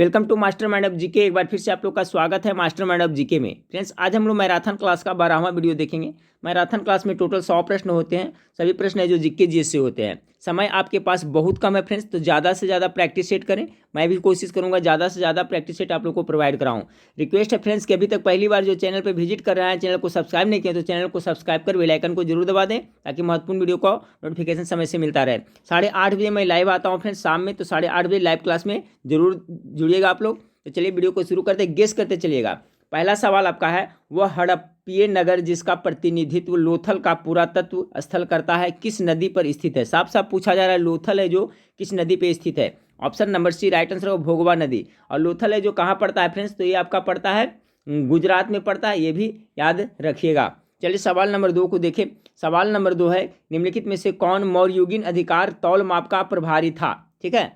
Welcome to master mind of GK. एक बार फिर से आप लोग का स्वागत है मास्टर माइंड ऑफ जीके में। फ्रेंड्स, आज हम लोग मैराथन क्लास का 12वां वीडियो देखेंगे। मैराथन क्लास में टोटल 100 प्रश्न होते हैं। सभी प्रश्न है जो जीके जीएस से होते हैं। समय आपके पास बहुत कम है फ्रेंड्स, तो ज़्यादा से ज़्यादा प्रैक्टिस सेट करें। मैं भी कोशिश करूंगा ज़्यादा से ज़्यादा प्रैक्टिस सेट आप लोग को प्रोवाइड कराऊँ। रिक्वेस्ट है फ्रेंड्स कि अभी तक पहली बार जो चैनल पर विजिट कर रहे हैं, चैनल को सब्सक्राइब नहीं किया तो चैनल को सब्सक्राइब कर बेल आइकन को जरूर दबा दें, ताकि महत्वपूर्ण वीडियो का नोटिफिकेशन समय से मिलता रहे। 8:30 बजे मैं लाइव आता हूँ फ्रेंड्स शाम में, तो 8:30 बजे लाइव क्लास में जरूर जुड़िएगा आप लोग। तो चलिए वीडियो को शुरू करते, गेस करते चलिएगा। पहला सवाल आपका है, वह हड़प्पीय नगर जिसका प्रतिनिधित्व लोथल का पुरातत्व स्थल करता है किस नदी पर स्थित है। साफ साफ पूछा जा रहा है, लोथल है जो किस नदी पे स्थित है। Option number C right answer होगा भोगवा नदी। और लोथल है जो कहाँ पड़ता है फ्रेंड्स, तो ये आपका पड़ता है गुजरात में पड़ता है, ये भी याद रखिएगा। चलिए सवाल नंबर 2 को देखें। सवाल नंबर 2 है, निम्नलिखित में से कौन मौर्ययुगीन अधिकार तौल माप का प्रभारी था। ठीक है,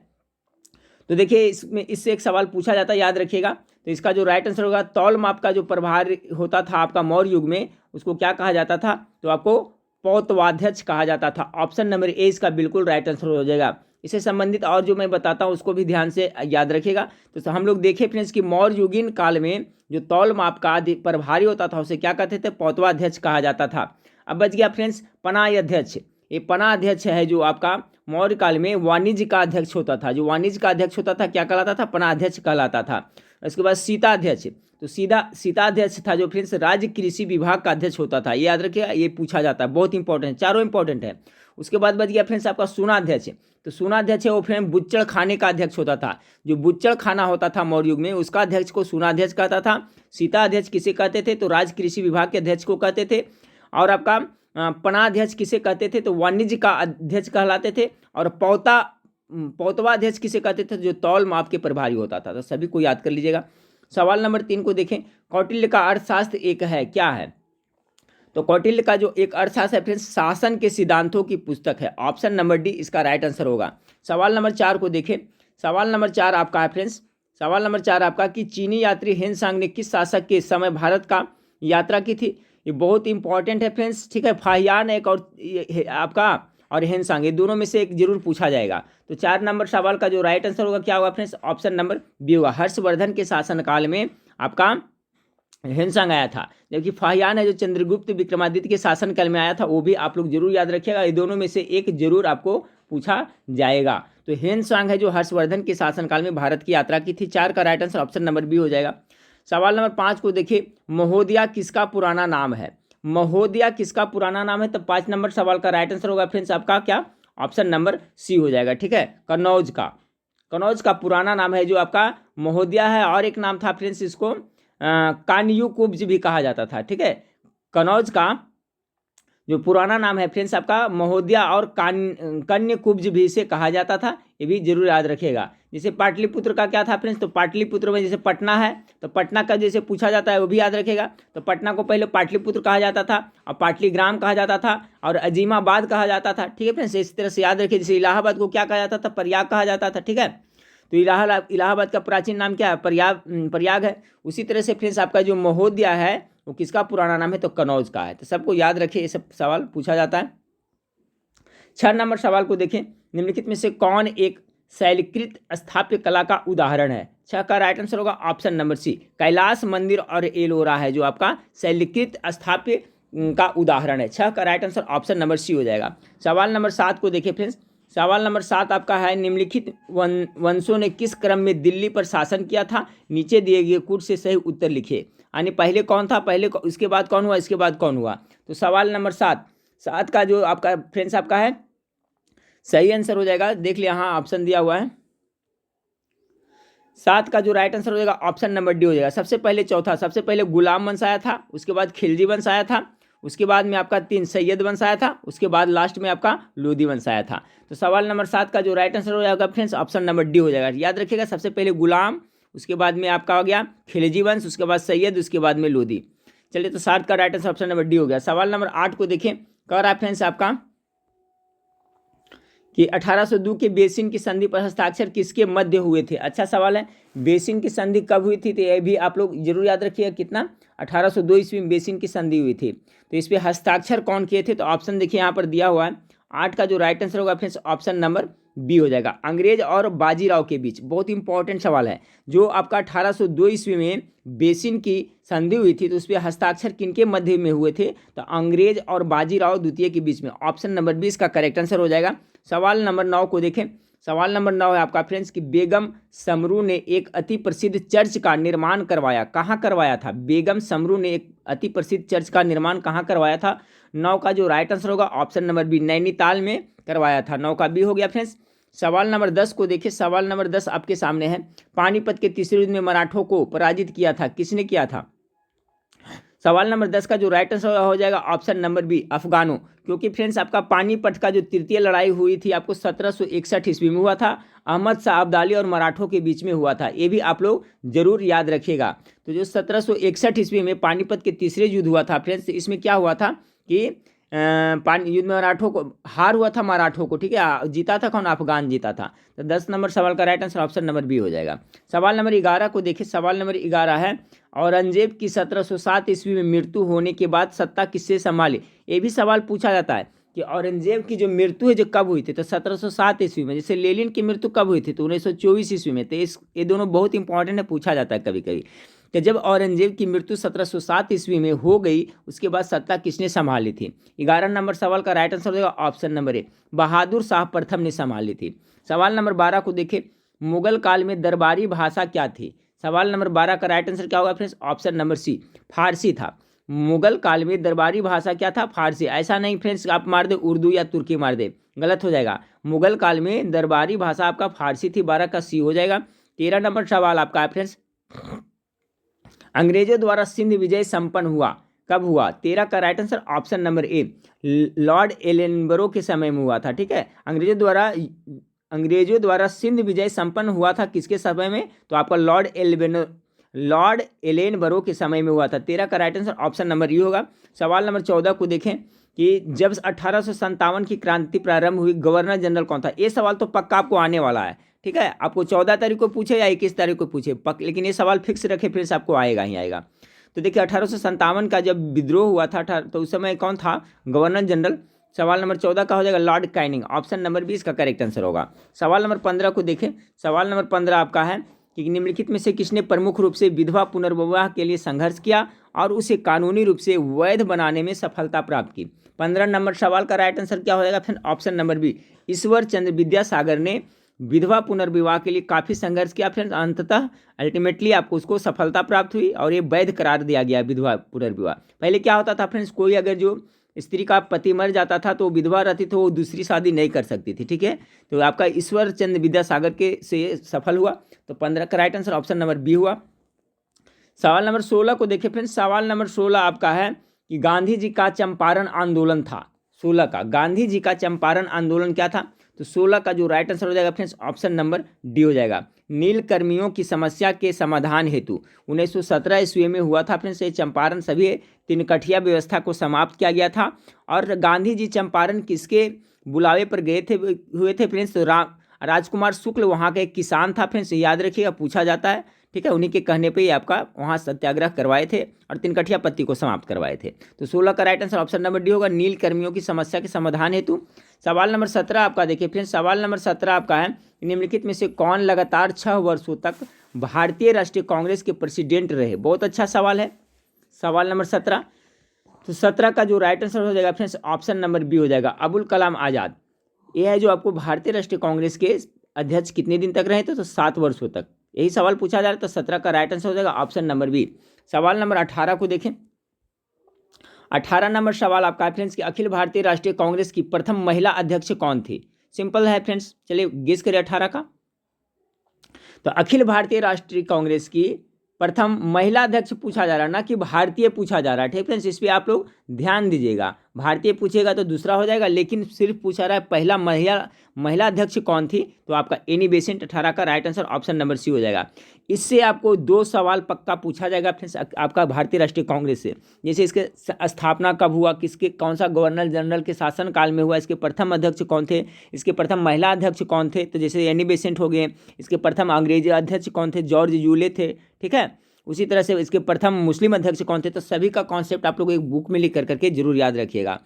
तो देखिए इसमें इससे एक सवाल पूछा जाता है, याद रखिएगा। तो इसका जो राइट आंसर होगा, तौल माप का जो प्रभार होता था आपका मौर्य युग में, उसको क्या कहा जाता था, तो आपको पौतवाध्यक्ष कहा जाता था। ऑप्शन नंबर ए इसका बिल्कुल राइट आंसर हो जाएगा। इससे संबंधित और जो मैं बताता हूँ उसको भी ध्यान से याद रखिएगा। तो हम लोग देखें फ्रेंड्स कि मौर्य युगीन काल में जो तौल माप का प्रभारी होता था उसे क्या कहते थे, पौतवाध्यक्ष कहा जाता था। अब बच गया फ्रेंड्स पनाह अध्यक्ष। ये पनाह अध्यक्ष है जो आपका मौर्य काल में वाणिज्य का अध्यक्ष होता था। जो वाणिज्य का अध्यक्ष होता था क्या कहलाता था, पनाध्यक्ष कहलाता था। उसके बाद सीताध्यक्ष, तो सीताध्यक्ष था जो फ्रेंड्स राज्य कृषि विभाग का अध्यक्ष होता था। ये याद रखिएगा, ये पूछा जाता है, बहुत इंपॉर्टेंट है, चारों इंपॉर्टेंट है। उसके बाद बच गया फ्रेंड्स आपका सूनाध्यक्ष। तो सूनाध्यक्ष है वो फ्रेंड बुच्चड़ खाने का अध्यक्ष होता था। जो बुच्चड़ खाना होता था मौर्य युग में, उसका अध्यक्ष को सूनाध्यक्ष कहता था। सीताध्यक्ष किसे कहते थे, तो राज्य कृषि विभाग के अध्यक्ष को कहते थे। और आपका पनाध्यक्ष किसे कहते थे, तो वाणिज्य का अध्यक्ष कहलाते थे। और पौतवाध्यक्ष किसे कहते थे, जो तौल माप के प्रभारी होता था। तो सभी को याद कर लीजिएगा। सवाल नंबर 3 को देखें। कौटिल्य का अर्थशास्त्र एक है, क्या है, तो कौटिल्य का जो एक अर्थशास्त्र है फ्रेंड्स, शासन के सिद्धांतों की पुस्तक है। ऑप्शन नंबर डी इसका राइट आंसर होगा। सवाल नंबर 4 को देखें। सवाल नंबर 4 आपका है फ्रेंड्स, सवाल नंबर 4 आपका कि चीनी यात्री हेनसांग ने किस शासक के समय भारत का यात्रा की थी। ये बहुत इंपॉर्टेंट है फ्रेंड्स। ठीक है, फाहियान एक और आपका और हेनसांग, ये दोनों में से एक जरूर पूछा जाएगा। तो 4 नंबर सवाल का जो राइट आंसर होगा क्या होगा फ्रेंड्स, ऑप्शन नंबर बी होगा। हर्षवर्धन के शासनकाल में आपका हेनसांग आया था, जबकि फाहियान है जो चंद्रगुप्त विक्रमादित्य के शासनकाल में आया था। वो भी आप लोग जरूर याद रखिएगा, ये दोनों में से एक जरूर आपको पूछा जाएगा। तो हेनसांग है जो हर्षवर्धन के शासनकाल में भारत की यात्रा की थी। 4 का right answer option number B हो जाएगा। सवाल नंबर 5 को देखिए। महोदया किसका पुराना नाम है। महोदया किसका पुराना नाम है, तो 5 नंबर सवाल का राइट आंसर होगा फ्रेंड्स आपका क्या, ऑप्शन नंबर सी हो जाएगा। ठीक है, कन्नौज का पुराना नाम है जो आपका महोदया है। और एक नाम था फ्रेंड्स इसको कान्यूकुब्ज भी कहा जाता था। ठीक है, कन्नौज का जो पुराना नाम है फ्रेंड्स आपका महोदया और कन्याकुब्ज भी इसे कहा जाता था। ये भी जरूर याद रखिएगा। जैसे पाटलिपुत्र का क्या था फ्रेंड्स, तो पाटलिपुत्र में जैसे पटना है, तो पटना का जैसे पूछा जाता है वो भी याद रखिएगा। तो पटना को पहले पाटलिपुत्र कहा जाता था, और पाटलीग्राम कहा जाता था, और अजीमाबाद कहा जाता था। ठीक है फ्रेंड्स, इस तरह से याद रखिए। जैसे इलाहाबाद को क्या कहा जाता था, प्रयाग कहा जाता था। ठीक है, तो इलाहाबाद का प्राचीन नाम क्या है, प्रयाग है। उसी तरह से फ्रेंड्स आपका जो महोदया है वो किसका पुराना नाम है, तो कन्नौज का है। तो सबको याद रखिए, ये सब सवाल पूछा जाता है। 6 नंबर सवाल को देखें। निम्नलिखित में से कौन एक शैलकृत स्थापत्य कला का उदाहरण है। 6 का राइट आंसर होगा ऑप्शन नंबर सी, कैलाश मंदिर और एलोरा है जो आपका शैलकृत स्थापत्य का उदाहरण है। 6 का right answer option number C हो जाएगा। सवाल नंबर 7 को देखिए फ्रेंड्स। सवाल नंबर 7 आपका है, निम्नलिखित वंशों ने किस क्रम में दिल्ली पर शासन किया था। नीचे दिए गए कूट से सही उत्तर लिखिए। यानी पहले कौन था, पहले इसके बाद कौन हुआ, इसके बाद कौन हुआ। तो सवाल नंबर 7 का जो आपका फ्रेंड्स आपका है सही आंसर हो जाएगा। देख लिया, हाँ ऑप्शन दिया हुआ है। 7 का जो राइट आंसर हो जाएगा ऑप्शन नंबर डी हो जाएगा। सबसे पहले गुलाम वंश आया था, उसके बाद खिलजी वंश आया था, उसके बाद में आपका 3 सैयद वंश आया था, उसके बाद लास्ट में आपका लोधी वंश आया था। तो सवाल नंबर 7 का जो राइट आंसर हो जाएगा फ्रेंड्स ऑप्शन नंबर डी हो जाएगा। याद रखिएगा, सबसे पहले गुलाम, उसके बाद में आपका हो गया खिलजी वंश, उसके बाद सैयद, उसके बाद में लोधी। चलिए, तो 7 का right answer option number D हो गया। सवाल नंबर 8 को देखें। कह रहा है फ्रेंड्स आपका कि 1802 के बेसिन की संधि पर हस्ताक्षर किसके मध्य हुए थे। अच्छा सवाल है, बेसिन की संधि कब हुई थी, तो यह भी आप लोग जरूर याद रखिएगा। कितना, 1802 ईस्वी में बेसिन की संधि हुई थी। तो इस पर हस्ताक्षर कौन किए थे, तो ऑप्शन देखिए यहाँ पर दिया हुआ है। 8 का जो राइट आंसर होगा फ्रेंड्स ऑप्शन नंबर बी हो जाएगा। अंग्रेज और बाजीराव के बीच, बहुत इंपॉर्टेंट सवाल है, जो आपका 1802 ईस्वी में बेसिन की संधि हुई थी, तो उस पर हस्ताक्षर किनके मध्य में हुए थे, तो अंग्रेज और बाजीराव द्वितीय के बीच में। ऑप्शन नंबर 20 का करेक्ट आंसर हो जाएगा। सवाल नंबर 9 को देखें। सवाल नंबर 9 है आपका फ्रेंड्स कि बेगम समरू ने एक अति प्रसिद्ध चर्च का निर्माण करवाया, कहाँ करवाया था? बेगम समरू ने एक अति प्रसिद्ध चर्च का निर्माण कहाँ करवाया था? 9 का जो राइट आंसर होगा ऑप्शन नंबर बी, नैनीताल में करवाया था। 9 का बी हो गया फ्रेंड्स। सवाल नंबर 10 को देखिए। सवाल नंबर 10 आपके सामने है। पानीपत के तीसरे युद्ध में मराठों को पराजित किया था, किसने किया था? सवाल नंबर 10 का जो राइट आंसर हो जाएगा ऑप्शन नंबर बी, अफगानों। क्योंकि फ्रेंड्स आपका पानीपत का जो तृतीय लड़ाई हुई थी आपको 1761 ईस्वी में हुआ था, अहमद शाह अब्दाली और मराठों के बीच में हुआ था। ये भी आप लोग जरूर याद रखिएगा। तो जो 1761 ईस्वी में पानीपत के तीसरे युद्ध हुआ था फ्रेंड्स, इसमें क्या हुआ था कि युद्ध में मराठों को हार हुआ था, मराठों को, ठीक है। जीता था कौन? अफगान जीता था। तो 10 नंबर सवाल का right answer option number B हो जाएगा। सवाल नंबर 11 को देखिए। सवाल नंबर 11 है, औरंगजेब की 1707 ईस्वी में मृत्यु होने के बाद सत्ता किससे संभाली? ये भी सवाल पूछा जाता है कि औरंगजेब की जो मृत्यु है जो कब हुई थी, तो 1707 ईस्वी में। जैसे लेनिन की मृत्यु कब हुई थी, तो 1924 ईस्वी में। तो ये दोनों बहुत इंपॉर्टेंट है, पूछा जाता है कभी कभी कि जब औरंगजेब की मृत्यु 1707 ईस्वी में हो गई, उसके बाद सत्ता किसने संभाली थी? 11 नंबर सवाल का राइट आंसर हो जाएगा option number A, Bahadur Shah प्रथम ने संभाली थी। सवाल नंबर 12 को देखिए। मुगल काल में दरबारी भाषा क्या थी? सवाल नंबर 12 का राइट आंसर क्या होगा फ्रेंड्स? ऑप्शन नंबर सी, फारसी था। मुगल काल में दरबारी भाषा क्या था? फारसी। ऐसा नहीं फ्रेंड्स आप मार दे उर्दू या तुर्की मार दे, गलत हो जाएगा। मुगल काल में दरबारी भाषा आपका फारसी थी। 12 का सी हो जाएगा। 13 नंबर सवाल आपका है फ्रेंड्स, अंग्रेजों द्वारा सिंध विजय संपन्न हुआ, कब हुआ? 13 का right answer option number A, Lord Ellenborough के समय में हुआ था, ठीक है। अंग्रेजों द्वारा सिंध विजय संपन्न हुआ था किसके समय में? तो आपका लॉर्ड एलेनबरो के समय में हुआ था। 13 का right answer option number you होगा। सवाल नंबर 14 को देखें कि जब 1857 की क्रांति प्रारंभ हुई, गवर्नर जनरल कौन था? ये सवाल तो पक्का आपको आने वाला है, ठीक है। आपको 14 तारीख को पूछे या 21 तारीख को पूछे, लेकिन ये सवाल फिक्स रखे फिर से आपको आएगा ही आएगा। तो देखिए 1857 का जब विद्रोह हुआ था तो उस समय कौन था? Governor general. सवाल नंबर 14 का हो जाएगा लॉर्ड कैनिंग। ऑप्शन नंबर 20 का करेक्ट आंसर होगा। सवाल नंबर 15 को देखें। सवाल नंबर 15 आपका है कि निम्नलिखित में से किसने प्रमुख रूप से विधवा पुनर्विवाह के लिए संघर्ष किया और उसे कानूनी रूप से वैध बनाने में सफलता प्राप्त की? 15 नंबर सवाल का राइट आंसर क्या हो जाएगा? फिर option number B, Ishwar Chandra Vidyasagar ने विधवा पुनर्विवाह के लिए काफ़ी संघर्ष किया फ्रेंड्स। अंततः अल्टीमेटली आपको उसको सफलता प्राप्त हुई और ये वैध करार दिया गया विधवा पुनर्विवाह। पहले क्या होता था फ्रेंड्स, कोई अगर जो स्त्री का पति मर जाता था तो विधवा रहती तो वो दूसरी शादी नहीं कर सकती थी, ठीक है। तो आपका ईश्वर चंद्र विद्यासागर के से सफल हुआ। तो 15 का right answer option number B हुआ। सवाल नंबर 16 को देखिए फ्रेंड्स। सवाल नंबर 16 आपका है कि गांधी जी का चंपारण आंदोलन था। 16 का गांधी जी का चंपारण आंदोलन क्या था? तो 16 का जो राइट आंसर हो जाएगा फ्रेंड्स ऑप्शन नंबर डी हो जाएगा। नील कर्मियों की समस्या के समाधान हेतु 1917 ईस्वी में हुआ था फ्रेंड्स ये चंपारण। सभी तिनकठिया व्यवस्था को समाप्त किया गया था। और गांधी जी चंपारण किसके बुलावे पर गए थे हुए थे फ्रेंड्स? तो राजकुमार शुक्ल वहाँ का एक किसान था फ्रेंड्स, याद रखिएगा, पूछा जाता है, ठीक है। उन्हीं के कहने पे ही आपका वहाँ सत्याग्रह करवाए थे और तिनकठिया पत्ती को समाप्त करवाए थे। तो 16 का right answer option number D होगा, नील कर्मियों की समस्या के समाधान हेतु। सवाल नंबर 17 आपका देखिए फ्रेंड्स। सवाल नंबर 17 आपका है निम्नलिखित में से कौन लगातार 6 वर्षों तक भारतीय राष्ट्रीय कांग्रेस के प्रेसिडेंट रहे? बहुत अच्छा सवाल है। सवाल नंबर 17, तो 17 का जो राइट आंसर हो जाएगा फ्रेंड्स ऑप्शन नंबर बी हो जाएगा, अबुल कलाम आज़ाद। ये है जो आपको भारतीय राष्ट्रीय कांग्रेस के अध्यक्ष कितने दिन तक रहे थे? तो 7 वर्षों तक। यही सवाल पूछा जा रहा है। तो 17 का राइट आंसर हो जाएगा ऑप्शन नंबर बी। सवाल नंबर 18 को देखें। 18 नंबर सवाल आपका फ्रेंड्स कि अखिल भारतीय राष्ट्रीय कांग्रेस की प्रथम महिला अध्यक्ष कौन थी? सिंपल है फ्रेंड्स, चलिए गेस करें 18 का। तो अखिल भारतीय राष्ट्रीय कांग्रेस की प्रथम महिला अध्यक्ष पूछा जा रहा है, ना कि भारतीय पूछा जा रहा है, ठीक फ्रेंड्स। इस पर आप लोग ध्यान दीजिएगा। भारतीय पूछेगा तो दूसरा हो जाएगा, लेकिन सिर्फ पूछा रहा है पहला महिला अध्यक्ष कौन थी? तो आपका एनी बेसेंट। 18 का right answer option number C हो जाएगा। इससे आपको 2 सवाल पक्का पूछा जाएगा फ्रेंड्स आपका भारतीय राष्ट्रीय कांग्रेस से। जैसे इसके स्थापना कब हुआ, किसके कौन सा गवर्नर जनरल के शासन काल में हुआ, इसके प्रथम अध्यक्ष कौन थे, इसके प्रथम महिला अध्यक्ष कौन थे, तो जैसे एनी बेसेंट हो गए। इसके प्रथम अंग्रेजी अध्यक्ष कौन थे? जॉर्ज यूले थे, ठीक है। उसी तरह से इसके प्रथम मुस्लिम अध्यक्ष कौन थे? तो सभी का कॉन्सेप्ट आप लोग एक बुक में लिख करके जरूर याद रखिएगा।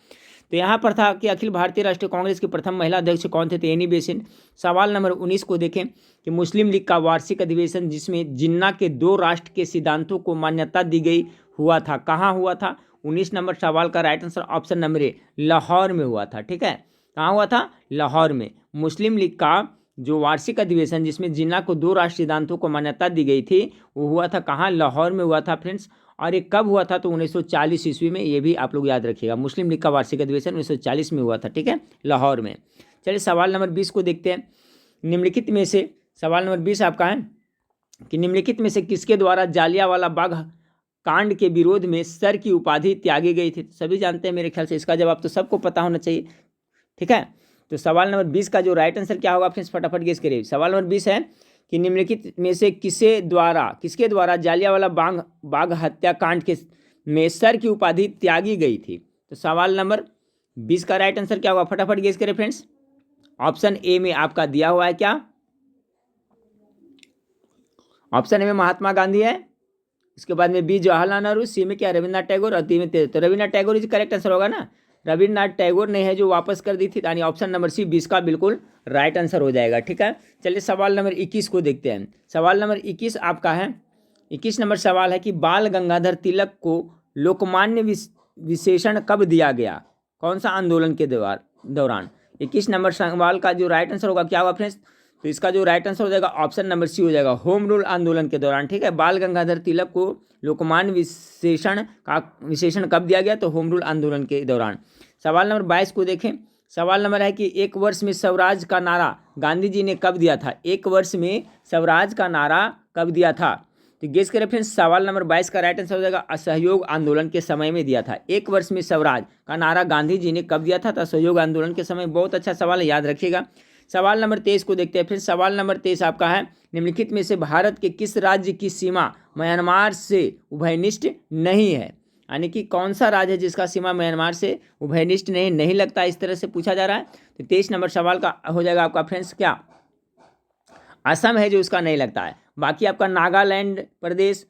तो यहाँ पर था कि अखिल भारतीय राष्ट्रीय कांग्रेस की प्रथम महिला अध्यक्ष कौन थे, तो एनी बेसेंट। सवाल नंबर 19 को देखें कि मुस्लिम लीग का वार्षिक अधिवेशन जिसमें जिन्ना के 2 राष्ट्र के सिद्धांतों को मान्यता दी गई हुआ था, कहाँ हुआ था। 19 नंबर सवाल का right answer option number A, Lahore में हुआ था। ठीक है, कहाँ हुआ था, लाहौर में। मुस्लिम लीग का जो वार्षिक अधिवेशन जिसमें जिन्ना को 2 राष्ट्र सिद्धांतों को मान्यता दी गई थी वो हुआ था कहाँ, लाहौर में हुआ था फ्रेंड्स। और ये कब हुआ था, तो 1940 ईस्वी में। ये भी आप लोग याद रखिएगा, मुस्लिम लीग का वार्षिक अधिवेशन 1940 में हुआ था। ठीक है, लाहौर में। चलिए सवाल नंबर 20 को देखते हैं। निम्नलिखित में से, सवाल नंबर 20 आपका है कि निम्नलिखित में से किसके द्वारा जालियांवाला बाग कांड के विरोध में सर की उपाधि त्यागी गई थी। सभी जानते हैं मेरे ख्याल से, इसका जवाब तो सबको पता होना चाहिए। ठीक है, तो सवाल नंबर 20 का जो राइट आंसर क्या होगा फ्रेंड्स, फटाफट गेस करिए। सवाल नंबर 20 है कि निम्नलिखित में से किसके द्वारा जालियांवाला बाग हत्याकांड के में सर की उपाधि त्यागी गई थी। तो सवाल नंबर 20 का राइट आंसर क्या होगा, फटाफट गेस करें फ्रेंड्स। ऑप्शन ए में आपका दिया हुआ है क्या, ऑप्शन ए में महात्मा गांधी है, इसके बाद में बी जवाहरलाल नेहरू, सी में क्या रविन्द्रनाथ टैगोर और डी में तो Rabindranath Tagore is correct answer होगा ना। रविन्द्रनाथ टैगोर ने है जो वापस कर दी थी, यानी ऑप्शन नंबर सी 20 का बिल्कुल राइट आंसर हो जाएगा। ठीक है, चलिए सवाल नंबर 21 को देखते हैं। सवाल नंबर 21 आपका है, 21 नंबर सवाल है कि बाल गंगाधर तिलक को लोकमान्य विशेषण कब दिया गया, कौन सा आंदोलन के दौरान। 21 नंबर सवाल का जो राइट आंसर होगा क्या होगा फ्रेंड्स, तो इसका जो राइट आंसर हो जाएगा ऑप्शन नंबर सी हो जाएगा, होम रूल आंदोलन के दौरान। ठीक है, बाल गंगाधर तिलक को लोकमान्य विशेषण कब दिया गया, तो होम रूल आंदोलन के दौरान। सवाल नंबर 22 को देखें। सवाल नंबर है कि 1 वर्ष में स्वराज का नारा गांधी जी ने कब दिया था। 1 वर्ष में स्वराज का नारा कब दिया था, तो गेस करें फ्रेंड्स। सवाल नंबर 22 का राइट आंसर हो जाएगा असहयोग आंदोलन के समय में दिया था। 1 वर्ष में स्वराज का नारा गांधी जी ने कब दिया था, तो असहयोग आंदोलन के समय। बहुत अच्छा सवाल है, याद रखिएगा। सवाल नंबर 23 को देखते हैं फिर। सवाल नंबर 23 आपका है, निम्नलिखित में से भारत के किस राज्य की सीमा म्यांमार से उभयनिष्ठ नहीं है, यानी कि कौन सा राज्य है जिसका सीमा म्यांमार से उभयनिष्ठ नहीं लगता, इस तरह से पूछा जा रहा है। तो 23 नंबर सवाल का हो जाएगा आपका फ्रेंड्स क्या, असम है जो उसका नहीं लगता है। बाकी आपका नागालैंड प्रदेश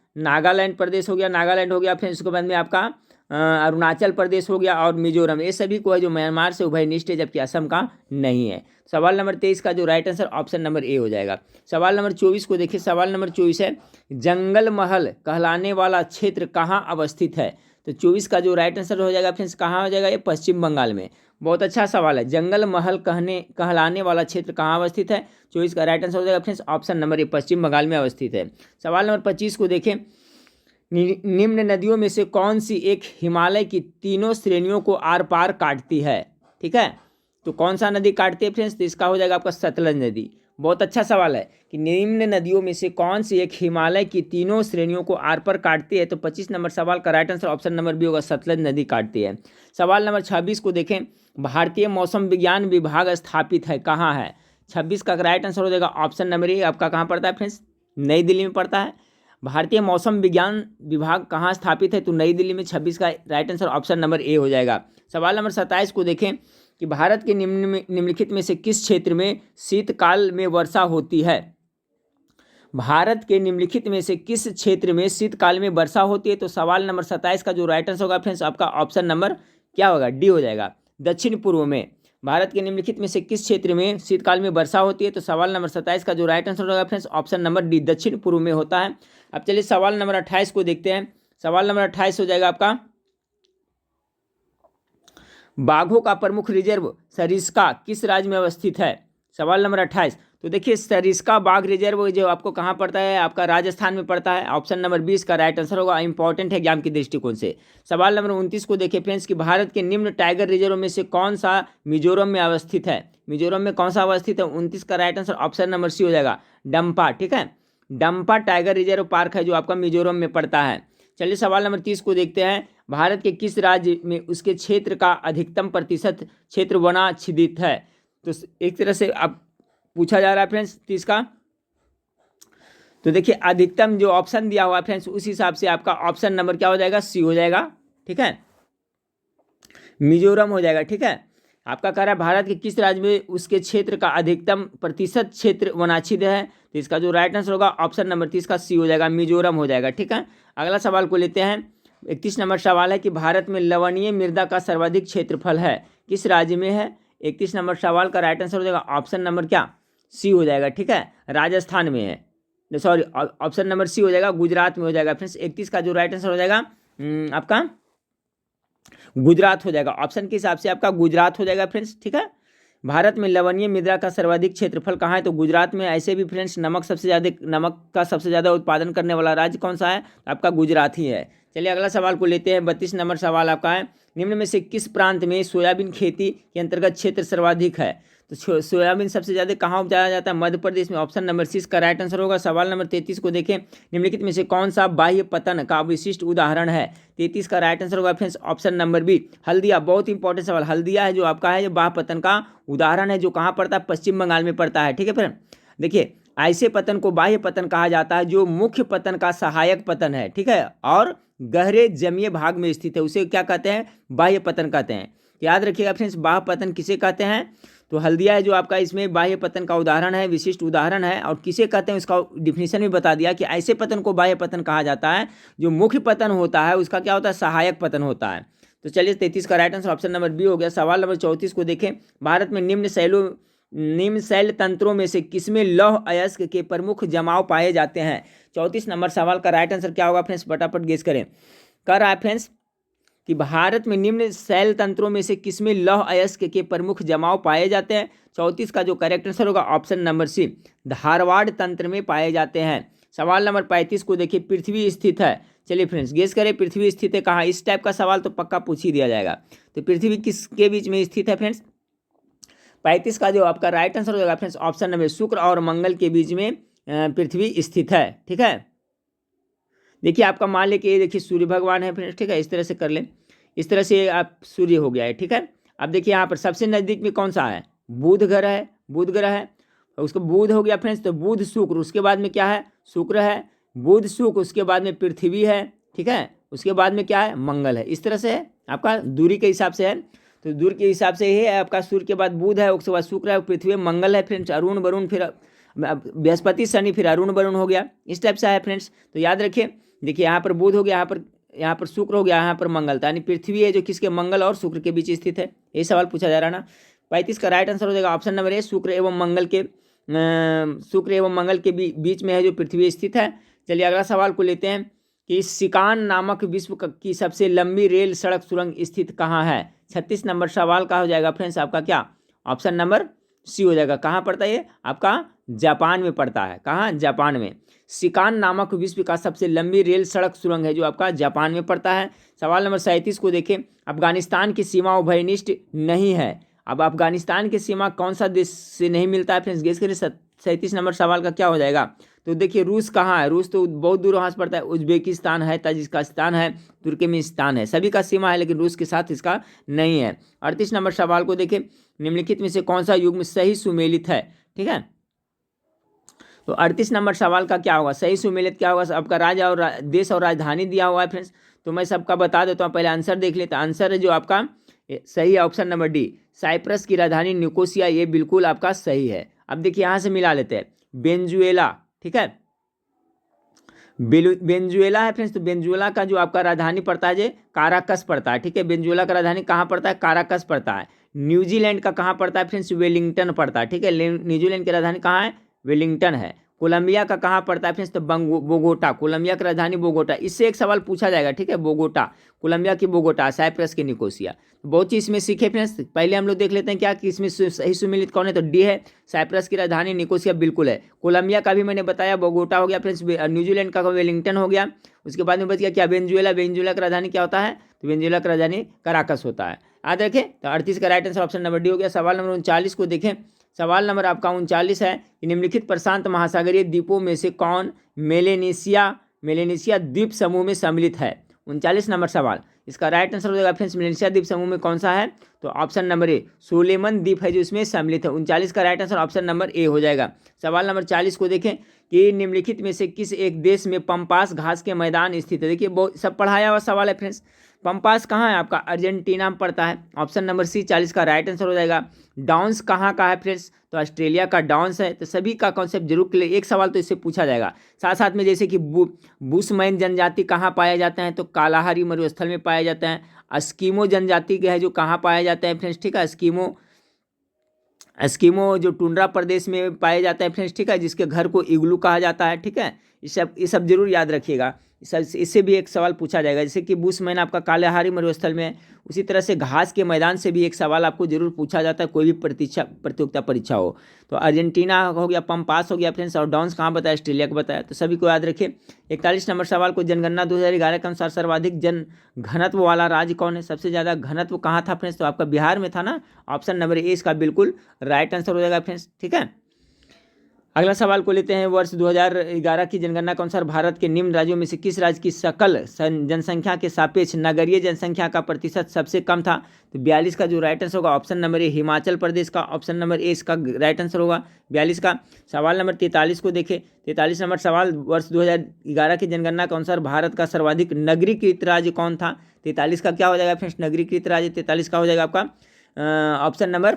हो गया, नागालैंड हो गया, फिर उसके बाद में आपका अरुणाचल प्रदेश हो गया और मिजोरम, ये सभी को है जो म्यांमार से उभयनिष्ठ है, जबकि असम का नहीं है। सवाल नंबर 23 का जो right answer option number A हो जाएगा। सवाल नंबर 24 को देखिए। सवाल नंबर 24 है, जंगल महल कहलाने वाला क्षेत्र कहाँ अवस्थित है। तो 24 का जो राइट आंसर हो जाएगा फ्रेंड्स कहाँ हो जाएगा, ये पश्चिम बंगाल में। बहुत अच्छा सवाल है, जंगल महल कहलाने वाला क्षेत्र कहाँ अवस्थित है। 24 का राइट आंसर हो जाएगा फ्रेंड्स ऑप्शन नंबर ए, पश्चिम बंगाल में अवस्थित है। सवाल नंबर 25 को देखें। निम्न नदियों में से कौन सी एक हिमालय की तीनों श्रेणियों को आर पार काटती है। ठीक है, तो कौन सा नदी काटती है फ्रेंड्स, तो इसका हो जाएगा आपका सतलज नदी। बहुत अच्छा सवाल है कि निम्न नदियों में से कौन सी एक हिमालय की तीनों श्रेणियों को आर पार काटती है, तो 25 नंबर सवाल का right answer option number B होगा, सतलज नदी काटती है। सवाल नंबर 26 को देखें। भारतीय मौसम विज्ञान विभाग स्थापित है कहाँ है। 26 का राइट आंसर हो जाएगा ऑप्शन नंबर ए, आपका कहाँ पड़ता है फ्रेंड्स, नई दिल्ली में पड़ता है। भारतीय मौसम विज्ञान विभाग कहाँ स्थापित है, तो नई दिल्ली में। 26 का right answer option number A हो जाएगा। सवाल नंबर 27 को देखें कि भारत के निम्नलिखित में से किस क्षेत्र में शीतकाल में वर्षा होती है। भारत के निम्नलिखित में से किस क्षेत्र में शीतकाल में वर्षा होती है, तो सवाल नंबर 27 का जो राइट आंसर होगा फ्रेंड्स आपका ऑप्शन नंबर क्या होगा, डी हो जाएगा, दक्षिण पूर्व में। भारत के निम्नलिखित में से किस क्षेत्र में शीतकाल में वर्षा होती है, तो सवाल नंबर 27 का जो राइट आंसर होगा फ्रेंड्स ऑप्शन नंबर डी, दक्षिण पूर्व में होता है। अब चलिए सवाल नंबर 28 को देखते हैं। सवाल नंबर 28 हो जाएगा आपका, बाघों का प्रमुख रिजर्व सरिस्का किस राज्य में अवस्थित है। सवाल नंबर 28, तो देखिए सरिस्का बाघ रिजर्व जो आपको कहाँ पड़ता है, आपका राजस्थान में पड़ता है। ऑप्शन नंबर 20 का राइट आंसर होगा, इंपॉर्टेंट है एग्जाम के दृष्टिकोण से। सवाल नंबर 29 को देखिए फ्रेंड्स कि भारत के निम्न टाइगर रिजर्व में से कौन सा मिजोरम में अवस्थित है। मिजोरम में कौन सा अवस्थित है, 29 का right answer option number C हो जाएगा, डम्पा। ठीक है, डम्पा टाइगर रिजर्व पार्क है जो आपका मिजोरम में पड़ता है। चलिए सवाल नंबर 30 को देखते हैं। भारत के किस राज्य में उसके क्षेत्र का अधिकतम प्रतिशत क्षेत्र वनाच्छादित है। तो एक तरह से अब पूछा जा रहा है फ्रेंड्स 30 का, तो देखिए अधिकतम जो ऑप्शन दिया हुआ है फ्रेंड्स उस हिसाब से आपका ऑप्शन नंबर क्या हो जाएगा, सी हो जाएगा। ठीक है, मिजोरम हो जाएगा। ठीक है, आपका कह रहा है भारत के किस राज्य में उसके क्षेत्र का अधिकतम प्रतिशत क्षेत्र वनाच्छिद है, तो इसका जो राइट आंसर होगा ऑप्शन नंबर 30 का सी हो जाएगा, मिजोरम हो जाएगा। ठीक है, अगला सवाल को लेते हैं। 31 नंबर सवाल है कि भारत में लवणीय मृदा का सर्वाधिक क्षेत्रफल है, किस राज्य में है? 31 नंबर सवाल का राइट आंसर हो जाएगा ऑप्शन नंबर क्या, सी हो जाएगा, ठीक है, राजस्थान में है, सॉरी ऑप्शन नंबर सी हो जाएगा, गुजरात में हो जाएगा फ्रेंड्स। 31 का जो राइट आंसर हो जाएगा आपका गुजरात हो जाएगा, ऑप्शन के हिसाब से आपका गुजरात हो जाएगा फ्रेंड्स, ठीक है। भारत में लवणीय मृदा का सर्वाधिक क्षेत्रफल कहाँ है? तो गुजरात में। ऐसे भी फ्रेंड्स नमक का सबसे ज़्यादा उत्पादन करने वाला राज्य कौन सा है? आपका गुजरात ही है। चलिए अगला सवाल को लेते हैं। 32 नंबर सवाल आपका है, निम्न में से किस प्रांत में सोयाबीन खेती के अंतर्गत क्षेत्र सर्वाधिक है? तो सोयाबीन सबसे ज़्यादा कहाँ उपजाया जाता है? मध्य प्रदेश में, ऑप्शन नंबर सी इसका राइट आंसर होगा। सवाल नंबर 33 को देखें, निम्नलिखित में से कौन सा बाह्य पतन का विशिष्ट उदाहरण है? 33 का राइट आंसर होगा friends option number B, Haldia. बहुत इंपॉर्टेंट सवाल, हल्दिया है जो आपका है, जो बाह्य पतन का उदाहरण है, जो कहाँ पड़ता है? पश्चिम बंगाल में पड़ता है, ठीक है फ्रेंड। देखिए ऐसे पतन को बाह्य पतन कहा जाता है जो मुख्य पतन का सहायक पतन है, ठीक है, और गहरे जमीय भाग में स्थित है, उसे क्या कहते हैं? बाह्य पतन कहते हैं। याद रखिएगा फ्रेंड्स, बाह्य पतन किसे कहते हैं? तो हल्दिया है जो आपका इसमें बाह्य पतन का उदाहरण है, विशिष्ट उदाहरण है। और किसे कहते हैं उसका डिफिनीशन भी बता दिया कि ऐसे पतन को बाह्य पतन कहा जाता है जो मुख्य पतन होता है उसका क्या होता है? सहायक पतन होता है। तो चलिए 33 का right answer option number B हो गया। सवाल नंबर 34 को देखें, भारत में निम्न शैल तंत्रों में से किसमें लौह अयस्क के प्रमुख जमाव पाए जाते हैं? 34 नंबर सवाल का राइट आंसर क्या होगा फ्रेंड्स? फटाफट गेस करें। कर रहा है फ्रेंड्स कि भारत में निम्न शैल तंत्रों में से किसमें लौह अयस्क के प्रमुख जमाव पाए जाते हैं? 34 का जो करेक्ट आंसर होगा ऑप्शन नंबर सी, धारवाड़ तंत्र में पाए जाते हैं। सवाल नंबर 35 को देखिए, पृथ्वी स्थित है। चलिए फ्रेंड्स गेस करें, पृथ्वी स्थित है कहाँ? इस टाइप का सवाल तो पक्का पूछ ही दिया जाएगा। तो पृथ्वी किसके बीच में स्थित है फ्रेंड्स? 35 का जो आपका राइट आंसर हो जाएगा फ्रेंड्स ऑप्शन नंबर, शुक्र और मंगल के बीच में पृथ्वी स्थित है, ठीक है। देखिए आपका मान लें कि ये देखिए सूर्य भगवान है फ्रेंड्स, ठीक है, इस तरह से कर लें, इस तरह से आप सूर्य हो गया है, ठीक है। अब देखिए यहाँ पर सबसे नज़दीक में कौन सा है? बुध ग्रह है, बुध ग्रह है, उसको बुध हो गया फ्रेंड्स। तो बुध शुक्र, उसके बाद में क्या है? शुक्र है, बुध शुक्र, उसके बाद में पृथ्वी है, ठीक है, उसके बाद में क्या है? मंगल है। इस तरह से है आपका दूरी के हिसाब से है। तो दूर के हिसाब से ये है आपका, सूर्य के बाद बुध है, उसके बाद शुक्र है, पृथ्वी मंगल है फ्रेंड्स, अरुण वरुण, फिर बृहस्पति शनि, फिर अरुण वरुण हो गया, इस टाइप से है फ्रेंड्स। तो याद रखिए, देखिए यहाँ पर बुध हो गया, यहाँ पर शुक्र हो गया, यहाँ पर मंगल था, यानी पृथ्वी है जो किसके? मंगल और शुक्र के बीच स्थित है। यही सवाल पूछा जा रहा है ना। 35 का राइट आंसर हो जाएगा ऑप्शन नंबर ए, शुक्र एवं मंगल के बीच में है जो पृथ्वी स्थित है। चलिए अगला सवाल को लेते हैं कि सिकान नामक विश्व की सबसे लंबी रेल सड़क सुरंग स्थित कहाँ है? 36 नंबर सवाल का हो जाएगा फ्रेंड्स आपका क्या? ऑप्शन नंबर सी हो जाएगा। कहाँ पड़ता है ये? आपका जापान में पड़ता है। कहाँ? जापान में। सिकान नामक विश्व का सबसे लंबी रेल सड़क सुरंग है जो आपका जापान में पड़ता है। सवाल नंबर 37 को देखें, अफगानिस्तान की सीमा उभयनिष्ठ नहीं है। अब अफगानिस्तान की सीमा कौन सा देश से नहीं मिलता है फ्रेंड्स? गेस करिए। 37 नंबर सवाल का क्या हो जाएगा? तो देखिए रूस कहाँ है? रूस तो बहुत दूर वहाँ से पड़ता है। उज्बेकिस्तान है, ताजिकिस्तान है, तुर्कमेनिस्तान है, सभी का सीमा है, लेकिन रूस के साथ इसका नहीं है। 38 नंबर सवाल को देखें, निम्नलिखित में से कौन सा युग्म सही सुमेलित है? ठीक है, तो 38 नंबर सवाल का क्या होगा? सही सुमेलित क्या होगा? आपका राज्य और देश और राजधानी दिया हुआ है फ्रेंड्स, तो मैं सबका बता देता हूँ। पहले आंसर देख लेते हैं। आंसर है जो आपका सही है ऑप्शन नंबर डी, साइप्रस की राजधानी निकोसिया, ये बिल्कुल आपका सही है। अब देखिए यहाँ से मिला लेते हैं, वेनेजुएला, ठीक है, वेनेजुएला है फ्रेंड्स। तो वेनेजुएला का जो आपका राजधानी पड़ता है जे काराकस पड़ता है, ठीक है। वेनेजुएला का राजधानी कहाँ पड़ता है? काराकस पड़ता है। न्यूजीलैंड का कहाँ पड़ता है फ्रेंड्स? वेलिंगटन पड़ता है, ठीक है। न्यूजीलैंड की राजधानी कहाँ है? वेलिंगटन है। कोलंबिया का कहाँ पड़ता है फ्रेंड्स? तो बोगोटा, कोलंबिया की राजधानी बोगोटा। इससे एक सवाल पूछा जाएगा, ठीक है, बोगोटा, कोलंबिया की बोगोटा, साइप्रस की निकोसिया। बहुत चीज़ इसमें सीखे फ्रेंड्स। पहले हम लोग देख लेते हैं क्या कि इसमें सही सुमेलित कौन है, तो डी है, साइप्रस की राजधानी निकोसिया बिल्कुल है। कोलंबिया का भी मैंने बताया बोगोटा हो गया फ्रेंड्स। न्यूजीलैंड का वेलिंगटन हो गया। उसके बाद में बच गया क्या? वेनेजुएला। वेनेजुएला की राजधानी क्या होता है? तो वेनेजुएला की राजधानी काराकस होता है। याद रखें। तो 38 का right answer option number D हो गया। सवाल नंबर 39 को देखें। सवाल नंबर आपका 39 है कि निम्नलिखित प्रशांत महासागरीय द्वीपों में से कौन मेलेनेशिया द्वीप समूह में सम्मिलित है? 39 नंबर सवाल, इसका राइट आंसर हो जाएगा फ्रेंड्स, मेलेनेशिया द्वीप समूह में कौन सा है? तो ऑप्शन नंबर ए, सोलेमन द्वीप है जो इसमें सम्मिलित है। 39 का right answer option number A हो जाएगा। सवाल नंबर 40 को देखें कि निम्नलिखित में से किस एक देश में पम्पास घास के मैदान स्थित है? देखिए बहुत सब पढ़ाया हुआ सवाल है फ्रेंड्स। पंपास कहाँ है आपका? अर्जेंटीना में पड़ता है। ऑप्शन नंबर सी 40 का राइट आंसर हो जाएगा। डाउन्स कहाँ का है फ्रेंड्स? तो ऑस्ट्रेलिया का डाउन्स है। तो सभी का कॉन्सेप्ट जरूर क्लियर, एक सवाल तो इससे पूछा जाएगा। साथ साथ में जैसे कि बुशमैन जनजाति कहाँ पाया जाता है? तो कालाहारी मरुस्थल में पाया जाता है। अस्किमो जनजाति के है जो कहाँ पाया जाता है फ्रेंड्स, ठीक है? एस्किमो जो टुंड्रा प्रदेश में पाया जाता है फ्रेंड्स, ठीक है, जिसके घर को इग्लू कहा जाता है, ठीक है। ये सब जरूर याद रखिएगा। इससे भी एक सवाल पूछा जाएगा, जैसे कि बुशमैन आपका कालाहारी मरुस्थल में है। उसी तरह से घास के मैदान से भी एक सवाल आपको जरूर पूछा जाता है, कोई भी प्रतियोगिता परीक्षा हो। तो अर्जेंटीना हो गया, पंपास हो गया फ्रेंड्स, और डाउन्स कहाँ बताया? ऑस्ट्रेलिया को बताया। तो सभी को याद रखिए। 41 नंबर सवाल को, जनगणना 2011 के अनुसार सर्वाधिक जन घनत्व वाला राज्य कौन है? सबसे ज़्यादा घनत्व कहाँ था फ्रेंड्स? तो आपका बिहार में था ना। ऑप्शन नंबर ए इसका बिल्कुल राइट आंसर हो जाएगा फ्रेंड्स, ठीक है। अगला सवाल को लेते हैं। वर्ष 2011 की जनगणना के अनुसार भारत के निम्न राज्यों में से किस राज्य की सकल जनसंख्या के सापेक्ष नगरीय जनसंख्या का प्रतिशत सबसे कम था? तो 42 का जो राइट आंसर होगा option number A Himachal Pradesh का। ऑप्शन नंबर ए इसका राइट आंसर होगा 42 का। सवाल नंबर 43 को देखें। 43 नंबर सवाल, वर्ष 2011 की जनगणना के अनुसार भारत का सर्वाधिक नगरीकृत राज्य कौन था? 43 का क्या हो जाएगा फ्रेंड्स? नगरीकृत राज्य 43 का हो जाएगा आपका ऑप्शन नंबर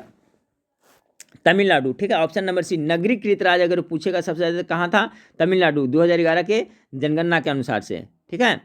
तमिलनाडु, ठीक है। ऑप्शन नंबर सी नगरीकृत राज्य अगर पूछेगा सबसे ज़्यादा कहाँ था? तमिलनाडु 2011 के जनगणना के अनुसार से, ठीक है।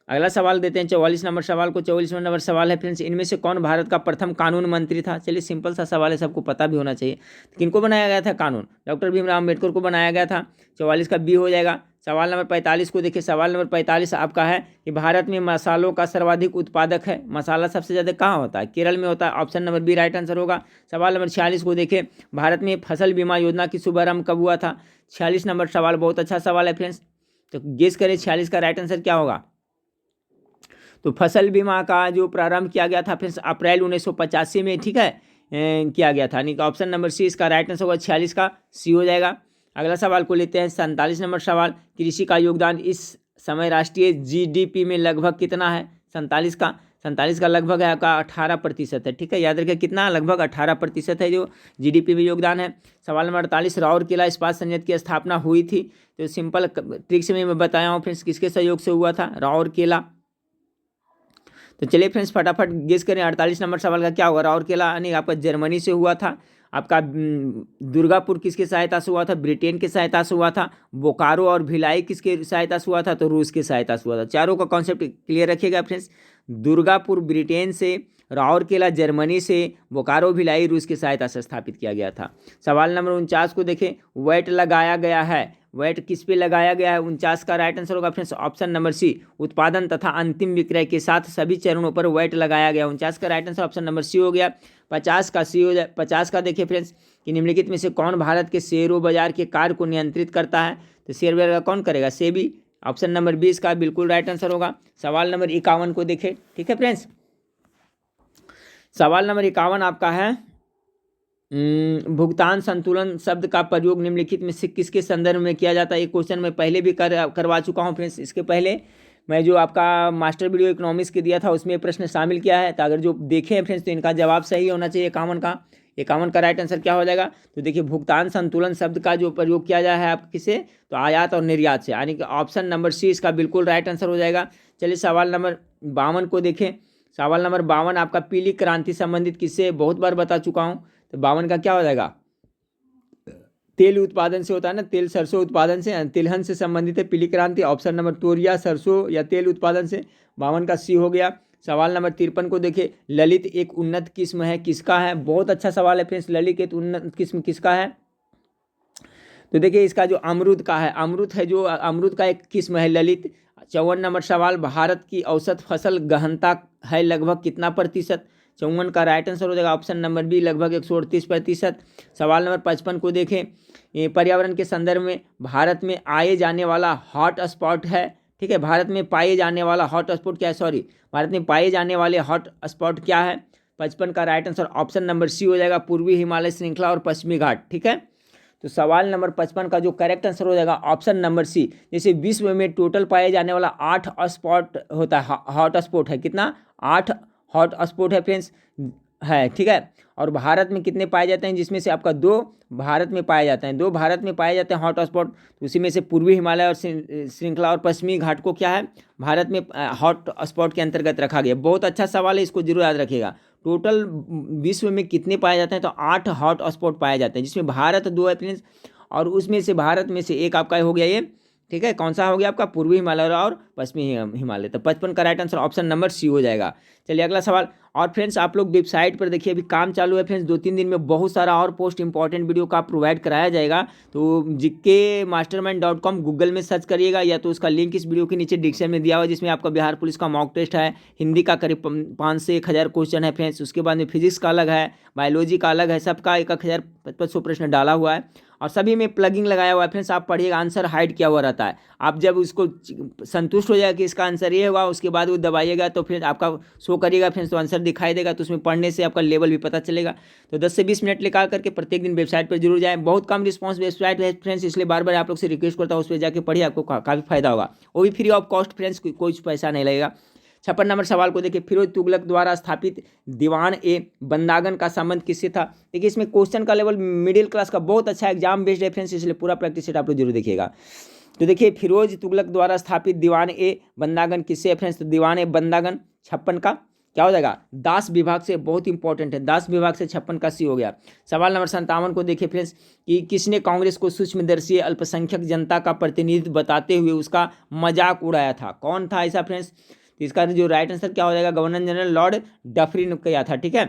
अगला सवाल देते हैं 44 नंबर सवाल को। 44 नंबर सवाल है फ्रेंड्स, इनमें से कौन भारत का प्रथम कानून मंत्री था? चलिए सिंपल सा सवाल है, सबको पता भी होना चाहिए। किनको बनाया गया था कानून? डॉक्टर भीमराव अम्बेडकर को बनाया गया था। 44 का बी हो जाएगा। सवाल नंबर 45 को देखिए। सवाल नंबर 45 आपका है कि भारत में मसालों का सर्वाधिक उत्पादक है। मसाला सबसे ज़्यादा कहाँ होता है? केरल में होता है। Option number B right answer होगा। सवाल नंबर 46 को देखें। भारत में फसल बीमा योजना की शुभारंभ कब हुआ था? 46 नंबर सवाल बहुत अच्छा सवाल है फ्रेंड्स। तो गेस करें 46 का राइट आंसर क्या होगा? तो फसल बीमा का जो प्रारंभ किया गया था फ्रेंड्स अप्रैल 1985 में, ठीक है, किया गया था। यानी कि ऑप्शन नंबर सी इसका राइट आंसर होगा। 46 का सी हो जाएगा। अगला सवाल को लेते हैं 47 नंबर सवाल। कृषि का योगदान इस समय राष्ट्रीय जीडीपी में लगभग कितना है? 47 का लगभग है आपका 18% है, ठीक है। याद रखिए कितना? लगभग 18% है जो जीडीपी में योगदान है। सवाल नंबर 48, राउरकेला इस्पात संयंत्र की स्थापना हुई थी। तो सिंपल ट्रिक से मैं बताया हूँ फ्रेंड्स, किसके सहयोग से हुआ था? राउरकेला। तो चलिए फ्रेंड्स फटाफट गेस करें 48 नंबर सवाल का क्या होगा? राउरकेला यानी आपका जर्मनी से हुआ था। आपका दुर्गापुर किसके सहायता से हुआ था? ब्रिटेन के सहायता से हुआ था। बोकारो और भिलाई किसके सहायता से हुआ था? तो रूस के सहायता से हुआ था। चारों का कॉन्सेप्ट क्लियर रखिएगा फ्रेंड्स। दुर्गापुर ब्रिटेन से, राउरकेला जर्मनी से, बोकारो भिलाई रूस की सहायता से स्थापित किया गया था। सवाल नंबर 49 को देखें। वैट लगाया गया है, वैट किस पे लगाया गया है? 49 का राइट आंसर होगा फ्रेंड्स ऑप्शन नंबर सी उत्पादन तथा अंतिम विक्रय के साथ सभी चरणों पर वैट लगाया गया। 49 का right answer option number C हो गया। 50 का सी हो जाए। 50 का देखिए फ्रेंड्स कि निम्नलिखित में से कौन भारत के शेयर बाजार के कार्य को नियंत्रित करता है? तो शेयर बाजार का कौन करेगा? सेबी। ऑप्शन नंबर 20 का बिल्कुल राइट आंसर होगा। सवाल नंबर 51 को देखें, ठीक है फ्रेंड्स। सवाल नंबर 51 आपका है भुगतान संतुलन शब्द का प्रयोग निम्नलिखित में से किसके संदर्भ में किया जाता है? एक क्वेश्चन मैं पहले भी करवा चुका हूं फ्रेंड्स। इसके पहले मैं जो आपका मास्टर वीडियो इकोनॉमिक्स के दिया था उसमें प्रश्न शामिल किया है। तो अगर जो देखे हैं फ्रेंड्स तो इनका जवाब सही होना चाहिए। 51 का राइट आंसर क्या हो जाएगा? तो देखिए भुगतान संतुलन शब्द का जो प्रयोग किया जाए है आप किसे? तो आयात और निर्यात से, यानी कि ऑप्शन नंबर सी इसका बिल्कुल राइट आंसर हो जाएगा। चलिए सवाल नंबर 52 को देखें। सवाल नंबर 52 आपका पीली क्रांति संबंधित किससे? बहुत बार बता चुका हूँ। तो 52 का क्या हो जाएगा? तेल उत्पादन से होता है ना, तेल सरसों उत्पादन से, तिलहन से संबंधित है पीली क्रांति। ऑप्शन नंबर तोरिया सरसों या तेल उत्पादन से। 52 का सी हो गया। सवाल नंबर 53 को देखिए। ललित एक उन्नत किस्म है, किसका है? बहुत अच्छा सवाल है फ्रेंड्स। ललित एक उन्नत किस्म किसका है? तो देखिए इसका जो अमरूद का है, अमरूद है जो अमरूद का एक किस्म है ललित। 54 नंबर सवाल। भारत की औसत फसल गहनता है लगभग कितना प्रतिशत? 54 का राइट आंसर हो जाएगा ऑप्शन नंबर बी लगभग 138%। सवाल नंबर 55 को देखें। पर्यावरण के संदर्भ में भारत में आए जाने वाला हॉट स्पॉट है, ठीक है। भारत में पाए जाने वाला हॉट स्पॉट क्या है? सॉरी, भारत में पाए जाने वाले हॉट स्पॉट क्या है? 55 का right answer option number C हो जाएगा पूर्वी हिमालय श्रृंखला और पश्चिमी घाट, ठीक है। तो सवाल नंबर 55 का जो करेक्ट आंसर हो जाएगा ऑप्शन नंबर सी। जैसे विश्व में टोटल पाए जाने वाला 8 स्पॉट होता है, हॉट स्पॉट है कितना? 8 हॉट स्पॉट है फ्रेंड्स है, ठीक है। और भारत में कितने पाए जाते हैं, जिसमें से आपका 2 भारत में पाए जाते हैं, 2 भारत में पाए जाते हैं हॉट स्पॉट। उसी में से पूर्वी हिमालय और श्रृंखला और पश्चिमी घाट को क्या है, भारत में हॉट स्पॉट के अंतर्गत रखा गया। बहुत अच्छा सवाल है, इसको जरूर याद रखिएगा। टोटल विश्व में कितने पाए जाते हैं, तो 8 हॉट स्पॉट पाए जाते हैं, जिसमें भारत 2 है फ्रेंड्स, और उसमें से भारत में से एक आपका हो गया ये, ठीक है, कौन सा हो गया आपका, पूर्वी हिमालय और पश्चिमी हिमालय। तो 55 का right answer option number C हो जाएगा। चलिए अगला सवाल। और फ्रेंड्स आप लोग वेबसाइट पर देखिए, अभी काम चालू है फ्रेंड्स, 2-3 दिन में बहुत सारा और पोस्ट इंपॉर्टेंट वीडियो का प्रोवाइड कराया जाएगा। तो gkmastermind.com गूगल में सर्च करिएगा, या तो उसका लिंक इस वीडियो के नीचे डिस्क्रिप्शन में दिया हुआ है, जिसमें आपका बिहार पुलिस का मॉक टेस्ट है, हिंदी का करीब 5 से 1000 क्वेश्चन है फ्रेंड्स। उसके बाद में फिजिक्स का अलग है, बायोलॉजी का अलग है, सबका 1500 प्रश्न डाला हुआ है, और सभी में प्लगिंग लगाया हुआ है फ्रेंड्स। आप पढ़िएगा, आंसर हाइड किया हुआ रहता है। आप जब उसको संतुष्ट हो जाएगा कि इसका आंसर ये होगा, उसके बाद वो दबाइएगा तो फिर आपका शो करिएगा फ्रेंड्स, तो आंसर दिखाई देगा। तो उसमें पढ़ने से आपका लेवल भी पता चलेगा। तो 10 से 20 मिनट निकाल करके प्रत्येक दिन वेबसाइट पर जरूर जाएं। बहुत कम रिस्पॉन्स वेबसाइट है फ्रेंड्स, इसलिए बार बार आप लोग से रिक्वेस्ट करता हूँ, उस पर जाकर पढ़िए, आपको काफ़ी फायदा होगा। वो भी फ्री ऑफ कॉस्ट फ्रेंड्स, कोई पैसा नहीं लगेगा। 56 नंबर सवाल को देखिए, फिरोज तुगलक द्वारा स्थापित दीवान ए बंदागन का संबंध किससे था। देखिए इसमें क्वेश्चन का लेवल मिडिल क्लास का बहुत अच्छा एग्जाम बेस्ड रेफरेंस, इसलिए पूरा प्रैक्टिस सेट आप लोग जरूर देखिएगा। तो देखिए फिरोज तुगलक द्वारा स्थापित दीवान ए बंदागन किससे है फ्रेंड्स, तो दीवान ए बंदागन 56 का क्या हो जाएगा, दास विभाग से, बहुत इंपॉर्टेंट है, दास विभाग से 56 का सी हो गया। सवाल नंबर 57 को देखिए फ्रेंड्स, कि किसने कांग्रेस को सूक्ष्मदर्शी अल्पसंख्यक जनता का प्रतिनिधित्व बताते हुए उसका मजाक उड़ाया था, कौन था ऐसा फ्रेंड्स। तो इसका जो राइट आंसर क्या हो जाएगा, गवर्नर जनरल लॉर्ड डफरिन किया था, ठीक है।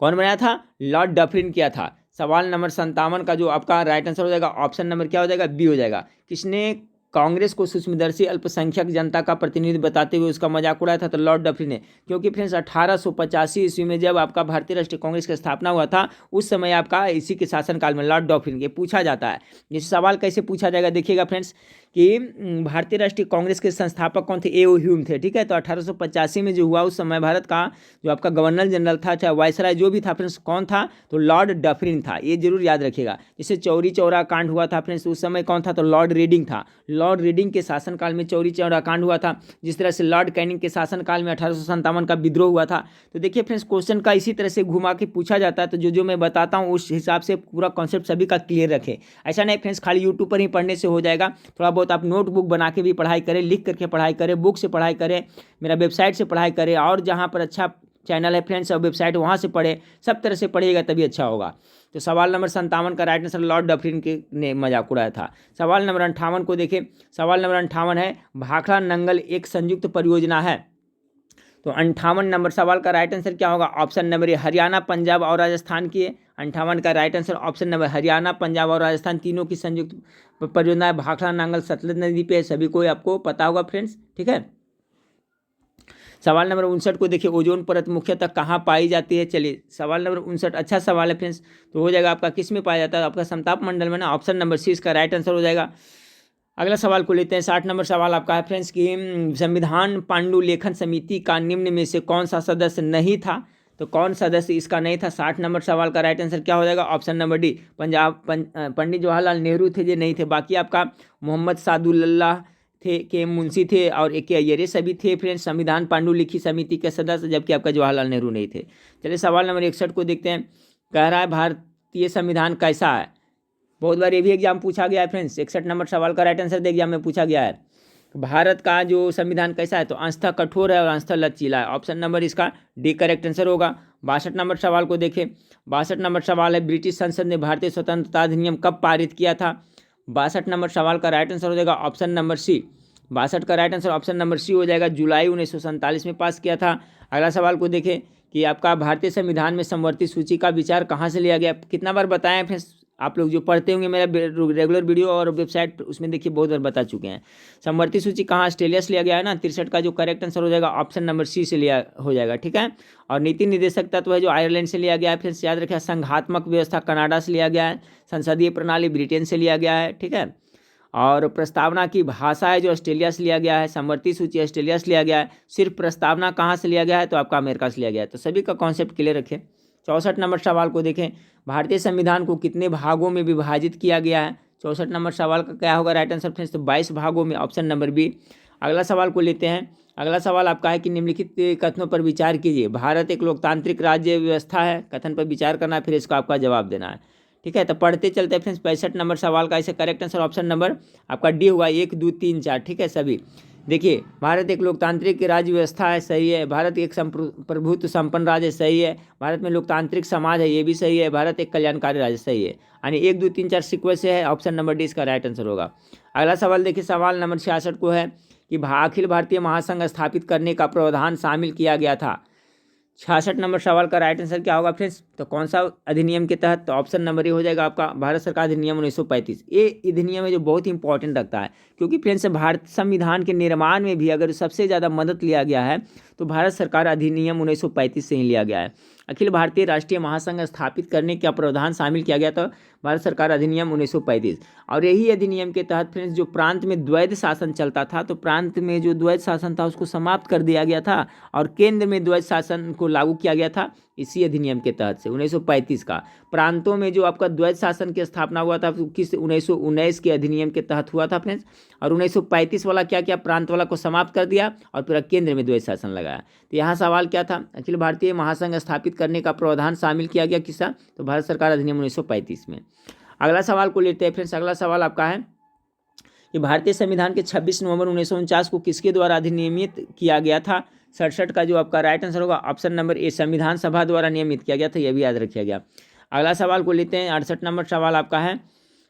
कौन बनाया था, लॉर्ड डफरिन किया था। सवाल नंबर 57 का जो आपका राइट आंसर हो जाएगा ऑप्शन नंबर क्या हो जाएगा, बी हो जाएगा। किसने कांग्रेस को सूक्ष्मदर्शी अल्पसंख्यक जनता का प्रतिनिधि बताते हुए उसका मजाक उड़ाया था, तो लॉर्ड डफरिन ने। क्योंकि फ्रेंड्स 1885 ईस्वी में जब आपका भारतीय राष्ट्रीय कांग्रेस की स्थापना हुआ था, उस समय आपका इसी के शासनकाल में लॉर्ड डफरिन के पूछा जाता है। ये सवाल कैसे पूछा जाएगा देखिएगा फ्रेंड्स, कि भारतीय राष्ट्रीय कांग्रेस के संस्थापक कौन थे, ए.ओ. ह्यूम थे, ठीक है। तो 1885 में जो हुआ, उस समय भारत का जो आपका गवर्नर जनरल था, चाहे वायसराय जो भी था फ्रेंड्स, कौन था, तो लॉर्ड डफरिन था। ये जरूर याद रखिएगा। जैसे चौरी चौरा कांड हुआ था फ्रेंड्स, उस समय कौन था, तो लॉर्ड रीडिंग था। लॉर्ड रीडिंग के शासनकाल में चौरी चौरा कांड हुआ था। जिस तरह से लॉर्ड कैनिंग के शासनकाल में 1857 का विद्रोह हुआ था। तो देखिए फ्रेंड्स क्वेश्चन का इसी तरह से घुमा के पूछा जाता है। तो जो मैं बताता हूँ उस हिसाब से पूरा कॉन्सेप्ट सभी का क्लियर रखें। ऐसा नहीं फ्रेंड्स खाली यूट्यूब पर ही पढ़ने से हो जाएगा, थोड़ा बहुत आप नोटबुक बना के भी पढ़ाई करें, लिख करके पढ़ाई करें, बुक से पढ़ाई करें, मेरा वेबसाइट से पढ़ाई करें, और जहाँ पर अच्छा चैनल है फ्रेंड्स और वेबसाइट वहाँ से पढ़े, सब तरह से पढ़िएगा तभी अच्छा होगा। तो सवाल नंबर 57 का राइट आंसर लॉर्ड डफरिन के ने मजाक उड़ाया था। सवाल नंबर 58 को देखें। सवाल नंबर 58 है, भाखड़ा नंगल एक संयुक्त परियोजना है। तो 58 नंबर सवाल का राइट आंसर क्या होगा, option number A, Haryana Punjab और राजस्थान की है। 58 का right answer option number Haryana Punjab और राजस्थान तीनों की संयुक्त परियोजना है। भाखड़ा नांगल सतलज नदी पे है, सभी को आपको पता होगा फ्रेंड्स, ठीक है। सवाल नंबर 59 को देखिए, ओजोन परत मुख्यतः कहाँ पाई जाती है। चलिए सवाल नंबर 59 अच्छा सवाल है फ्रेंड्स, तो हो जाएगा आपका किस में पाया जाता है, आपका समताप मंडल में ना, ऑप्शन नंबर सी इसका राइट आंसर हो जाएगा। अगला सवाल को लेते हैं। 60 नंबर सवाल आपका है फ्रेंड्स, कि संविधान पांडुलेखन समिति का निम्न में से कौन सा सदस्य नहीं था, तो कौन सदस्य इसका नहीं था। 60 नंबर सवाल का राइट आंसर क्या हो जाएगा, option number D, Pandit Jawaharlal Nehru थे, ये नहीं थे। बाकी आपका मोहम्मद सादुल्लाह थे, के मुंशी थे, और एक ये सभी थे फ्रेंड्स संविधान पांडुलिखी समिति के सदस्य, जबकि आपका जवाहरलाल नेहरू नहीं थे। चलिए सवाल नंबर 61 को देखते हैं। कह रहा है भारतीय संविधान कैसा है, बहुत बार ये भी एग्जाम पूछा गया है फ्रेंड्स। 61 नंबर सवाल का राइट आंसर एग्जाम में पूछा गया है, भारत का जो संविधान कैसा है, तो अंशतः कठोर है और अंशतः लचीला है। ऑप्शन नंबर इसका डी करेक्ट आंसर होगा। 62 नंबर सवाल को देखें। 62 नंबर सवाल है, ब्रिटिश संसद ने भारतीय स्वतंत्रता अधिनियम कब पारित किया था। 62 नंबर सवाल का राइट आंसर हो जाएगा ऑप्शन नंबर सी। 62 का right answer option number C हो जाएगा, जुलाई 1947 में पास किया था। अगला सवाल को देखें, कि आपका भारतीय संविधान में समवर्ती सूची का विचार कहाँ से लिया गया। कितना बार बताएं फिर, आप लोग जो पढ़ते होंगे मेरा रेगुलर वीडियो और वेबसाइट, उसमें देखिए बहुत बार बता चुके हैं। समवर्ती सूची कहाँ, ऑस्ट्रेलिया से लिया गया है ना। 63 का जो करेक्ट आंसर हो जाएगा ऑप्शन नंबर सी से लिया हो जाएगा, ठीक है। और नीति निर्देशक तत्व है जो आयरलैंड से लिया गया है, फिर याद रखिए। संघात्मक व्यवस्था कनाडा से लिया गया है। संसदीय प्रणाली ब्रिटेन से लिया गया है, ठीक है। और प्रस्तावना की भाषा है जो ऑस्ट्रेलिया से लिया गया है। समवर्ती सूची ऑस्ट्रेलिया से लिया गया है। सिर्फ प्रस्तावना कहाँ से लिया गया है, तो आपका अमेरिका से लिया गया है। तो सभी का कॉन्सेप्ट क्लियर रखें। 64 नंबर सवाल को देखें, भारतीय संविधान को कितने भागों में विभाजित किया गया है। 64 नंबर सवाल का क्या होगा राइट आंसर फ्रेंड्स, तो 22 भागों में, ऑप्शन नंबर बी। अगला सवाल को लेते हैं। अगला सवाल आपका है कि निम्नलिखित कथनों पर विचार कीजिए। भारत एक लोकतांत्रिक राज्य व्यवस्था है, कथन पर विचार करना है, फिर इसका आपका जवाब देना है। ठीक है, तो पढ़ते चलते हैं फ्रेंड्स। 65 नंबर सवाल का इसे करेक्ट आंसर ऑप्शन नंबर आपका डी होगा, 1 2 3 4। ठीक है, सभी देखिए, भारत एक लोकतांत्रिक राज्य व्यवस्था है, सही है। भारत एक प्रभुत्व संपन्न राज्य है, सही है। भारत में लोकतांत्रिक समाज है, ये भी सही है। भारत एक कल्याणकारी राज्य, सही है। यानी 1 2 3 4 सीक्वेंस से है, ऑप्शन नंबर डी इसका राइट आंसर होगा। अगला सवाल देखिए, सवाल नंबर 66 को है कि अखिल भारतीय महासंघ स्थापित करने का प्रावधान शामिल किया गया था। 66 नंबर सवाल का राइट आंसर क्या होगा फ्रेंड्स? तो कौन सा अधिनियम के तहत? तो ऑप्शन नंबर ए हो जाएगा आपका भारत सरकार अधिनियम 1935। ये अधिनियम है जो बहुत ही इंपॉर्टेंट रखता है, क्योंकि फ्रेंड्स भारत संविधान के निर्माण में भी अगर सबसे ज़्यादा मदद लिया गया है तो भारत सरकार अधिनियम 1935 से ही लिया गया है। अखिल भारतीय राष्ट्रीय महासंघ स्थापित करने का प्रावधान शामिल किया गया था भारत सरकार अधिनियम 1935। और यही अधिनियम के तहत फ्रेंड्स जो प्रांत में द्वैध शासन चलता था, तो प्रांत में जो द्वैध शासन था उसको समाप्त कर दिया गया था और केंद्र में द्वैध शासन को लागू किया गया था इसी अधिनियम के तहत से 1935 का। प्रांतों में जो आपका द्वैध शासन की स्थापना हुआ था किस 1919 के अधिनियम के तहत हुआ था फ्रेंड्स। और 1935 वाला क्या किया, प्रांत वाला को समाप्त कर दिया और पूरा केंद्र में द्वैध शासन लगाया। तो यहाँ सवाल क्या था, अखिल भारतीय महासंघ स्थापित करने का प्रावधान शामिल किया गया किसका? तो भारत सरकार अधिनियम 1935 में। अगला सवाल को लेते हैं फ्रेंड्स। अगला सवाल आपका है कि भारतीय संविधान के 26 नवंबर 1949 को किसके द्वारा अधिनियमित किया गया था? 67 का जो आपका राइट आंसर होगा ऑप्शन नंबर ए, संविधान सभा द्वारा नियमित किया गया था, यह भी याद रखिया गया। अगला सवाल को लेते हैं। 68 नंबर सवाल आपका है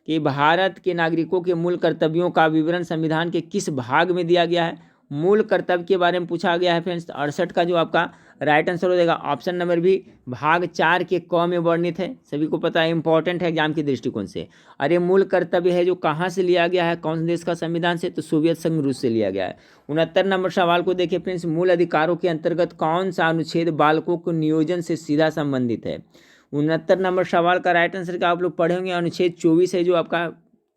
कि भारत के नागरिकों के मूल कर्तव्यों का विवरण संविधान के किस भाग में दिया गया है? मूल कर्तव्य के बारे में पूछा गया है फ्रेंड्स। 68 का जो आपका राइट आंसर हो जाएगा ऑप्शन नंबर बी, भाग 4 के क में वर्णित है। सभी को पता है, इंपॉर्टेंट है एग्जाम के दृष्टिकोण से। और ये मूल कर्तव्य है जो कहाँ से लिया गया है, कौन से देश का संविधान से? तो सोवियत संघ रूस से लिया गया है। 69 नंबर सवाल को देखिए फ्रेंड्स, मूल अधिकारों के अंतर्गत कौन सा अनुच्छेद बालकों को नियोजन से सीधा संबंधित है? 69 नंबर सवाल का राइट आंसर क्या आप लोग पढ़े होंगे? अनुच्छेद 24 है जो आपका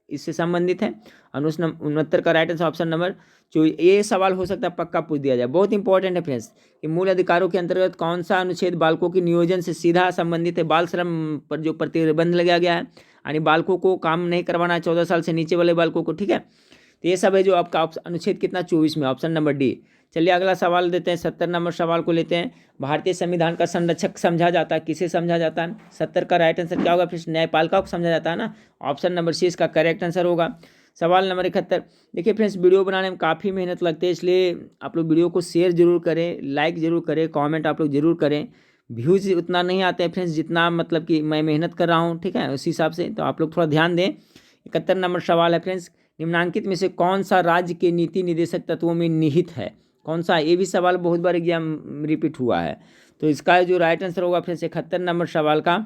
इससे संबंधित है। 69 का राइट आंसर ऑप्शन नंबर 24। ये सवाल हो सकता है पक्का पूछ दिया जाए, बहुत इंपॉर्टेंट है फ्रेंड्स कि मूल अधिकारों के अंतर्गत कौन सा अनुच्छेद बालकों के नियोजन से सीधा संबंधित है? बाल श्रम पर जो प्रतिबंध लगाया गया है, यानी बालकों को काम नहीं करवाना 14 साल से नीचे वाले बालकों को। ठीक है, तो ये सब है जो आपका अनुच्छेद कितना 24 में, ऑप्शन नंबर डी। चलिए अगला सवाल देते हैं। 70 नंबर सवाल को लेते हैं। भारतीय संविधान का संरक्षक समझा जाता है, किसे समझा जाता है? 70 का राइट आंसर क्या होगा? फिर न्यायपालिका को समझा जाता है ना, ऑप्शन नंबर सी इसका करेक्ट आंसर होगा। सवाल नंबर 71। देखिए फ्रेंड्स, वीडियो बनाने में काफ़ी मेहनत लगती है, इसलिए आप लोग वीडियो को शेयर जरूर करें, लाइक जरूर करें, कमेंट आप लोग जरूर करें। व्यूज़ उतना नहीं आते हैं फ्रेंड्स जितना मतलब कि मैं मेहनत कर रहा हूँ, ठीक है, उस हिसाब से तो आप लोग थोड़ा ध्यान दें। 71 नंबर सवाल है फ्रेंड्स, निम्नांकित में से कौन सा राज्य के नीति निर्देशक तत्वों में निहित है? कौन सा? ये भी सवाल बहुत बार एग्जाम रिपीट हुआ है, तो इसका जो राइट आंसर होगा फ्रेंड्स 71 नंबर सवाल का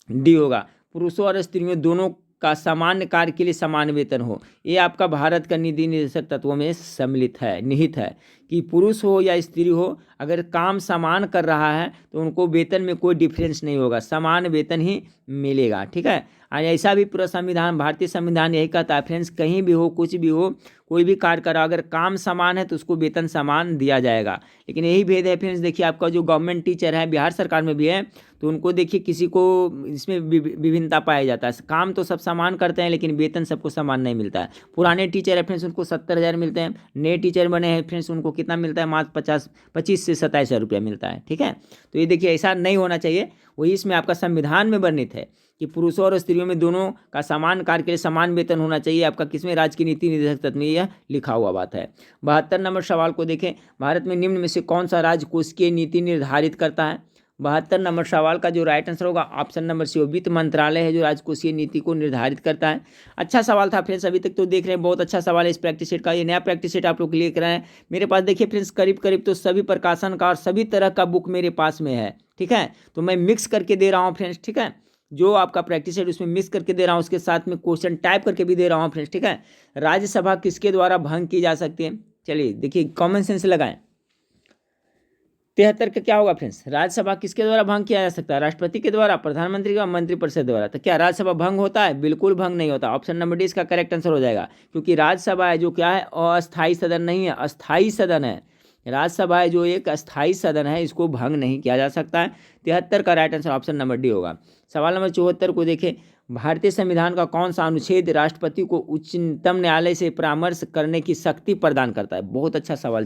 डी होगा। पुरुषों और स्त्रियों दोनों का सामान्य कार्य के लिए समान वेतन हो, ये आपका भारत का नीति निर्देशक तत्वों में सम्मिलित है, निहित है कि पुरुष हो या स्त्री हो, अगर काम समान कर रहा है तो उनको वेतन में कोई डिफरेंस नहीं होगा, समान वेतन ही मिलेगा। ठीक है, और ऐसा भी पूरा संविधान, भारतीय संविधान यही कहता है फ्रेंड्स, कहीं भी हो, कुछ भी हो, कोई भी कार्य करा, अगर काम समान है तो उसको वेतन समान दिया जाएगा। लेकिन यही भेद है फ्रेंड्स, देखिए आपका जो गवर्नमेंट टीचर है बिहार सरकार में भी है, तो उनको देखिए किसी को इसमें विभिन्नता पाया जाता है। काम तो सब समान करते हैं लेकिन वेतन सबको समान नहीं मिलता है। पुराने टीचर है फ्रेंड्स उनको 70,000 मिलते हैं, नए टीचर बने हैं फ्रेंड्स उनको कितना मिलता है? मात्र 25 से 27,000 रुपया मिलता है। ठीक है, तो ये देखिए ऐसा नहीं होना चाहिए, वही इसमें आपका संविधान में वर्णित है कि पुरुषों और स्त्रियों में दोनों का समान कार्य के लिए समान वेतन होना चाहिए। आपका किसमें? राज्य की नीति निर्देशक तत्व में यह लिखा हुआ बात है। 72 नंबर सवाल को देखें, भारत में निम्न में से कौन सा राज्य कोषीय नीति निर्धारित करता है? 72 नंबर सवाल का जो राइट आंसर होगा ऑप्शन नंबर सी, वित्त मंत्रालय है जो राजकोषीय नीति को निर्धारित करता है। अच्छा सवाल था फ्रेंड्स, अभी तक तो देख रहे हैं बहुत अच्छा सवाल है इस प्रैक्टिस सेट का। ये नया प्रैक्टिस सेट आप लोग लेकर आए हैं मेरे पास। देखिए फ्रेंड्स, करीब करीब तो सभी प्रकाशन का और सभी तरह का बुक मेरे पास में है। ठीक है, तो मैं मिक्स करके दे रहा हूँ फ्रेंड्स। ठीक है, जो आपका प्रैक्टिस है उसमें मिक्स करके दे रहा हूँ, उसके साथ में क्वेश्चन टाइप करके भी दे रहा हूँ फ्रेंड्स। ठीक है, राज्यसभा किसके द्वारा भंग की जा सकती है? चलिए देखिए, कॉमन सेंस लगाएं। 73 का क्या होगा फ्रेंड्स? राज्यसभा किसके द्वारा भंग किया जा सकता है? राष्ट्रपति के द्वारा, प्रधानमंत्री का, मंत्रिपरिषद द्वारा। तो क्या राज्यसभा भंग होता है? बिल्कुल भंग नहीं होता, ऑप्शन नंबर डी इसका करेक्ट आंसर हो जाएगा। क्योंकि राज्यसभा है जो क्या है? अस्थायी सदन नहीं है, अस्थायी सदन है। राज्यसभा है जो एक अस्थायी सदन है, इसको भंग नहीं किया जा सकता है। 73 का right answer option number D होगा। सवाल नंबर 74 को देखें, भारतीय संविधान का कौन सा अनुच्छेद राष्ट्रपति को उच्चतम न्यायालय से परामर्श करने की शक्ति प्रदान करता है? बहुत अच्छा सवाल,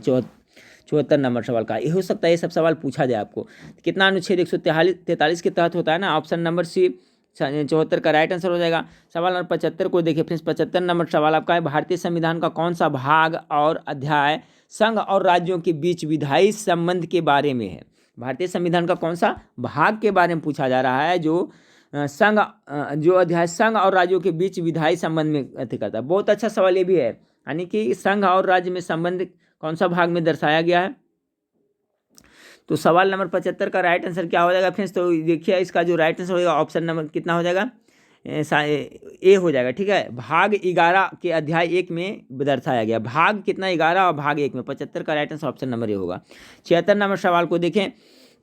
74 नंबर सवाल का ये हो सकता है, ये सब सवाल पूछा जाए आपको। कितना अनुच्छेद 143 के तहत होता है ना, ऑप्शन नंबर सी 74 का राइट आंसर हो जाएगा। सवाल नंबर 75 को देखिए फ्रेंड्स, 75 नंबर सवाल आपका है, भारतीय संविधान का कौन सा भाग और अध्याय संघ और राज्यों के बीच विधायी संबंध के बारे में है? भारतीय संविधान का कौन सा भाग के बारे में पूछा जा रहा है, जो संघ जो अध्याय संघ और राज्यों के बीच विधायी संबंध में अति करता है। बहुत अच्छा सवाल ये भी है, यानी कि संघ और राज्य में संबंध कौन सा भाग में दर्शाया गया है। तो सवाल नंबर 75 का राइट आंसर क्या हो जाएगा फ्रेंड्स? तो देखिए इसका जो राइट आंसर होगा ऑप्शन नंबर कितना हो जाएगा, ए हो जाएगा। ठीक है, भाग 11 के अध्याय 1 में दर्शाया गया। भाग कितना 11 और भाग 1 में 75 का right answer option number A होगा। 76 नंबर सवाल को देखें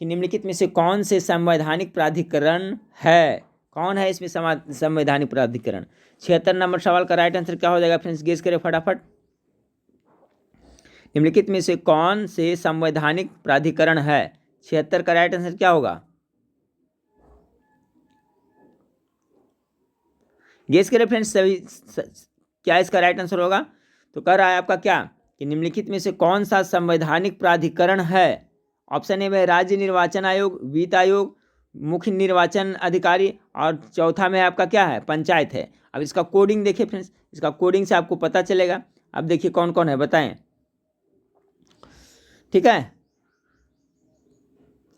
कि निम्नलिखित में से कौन से संवैधानिक प्राधिकरण है? कौन है इसमें संवैधानिक प्राधिकरण? 76 नंबर सवाल का राइट आंसर क्या हो जाएगा फ्रेंड्स? गेस करें फटाफट। निम्नलिखित में से कौन से संवैधानिक प्राधिकरण है? 76 का राइट आंसर क्या होगा? गेस करें फ्रेंड्स, सभी क्या इसका राइट आंसर होगा? तो कह रहा है आपका क्या कि निम्नलिखित में से कौन सा संवैधानिक प्राधिकरण है? ऑप्शन ए में राज्य निर्वाचन आयोग, वित्त आयोग, मुख्य निर्वाचन अधिकारी, और चौथा में आपका क्या है? पंचायत है। अब इसका कोडिंग देखिए फ्रेंड्स, इसका कोडिंग से आपको पता चलेगा। अब देखिए कौन कौन है, बताएं। ठीक है,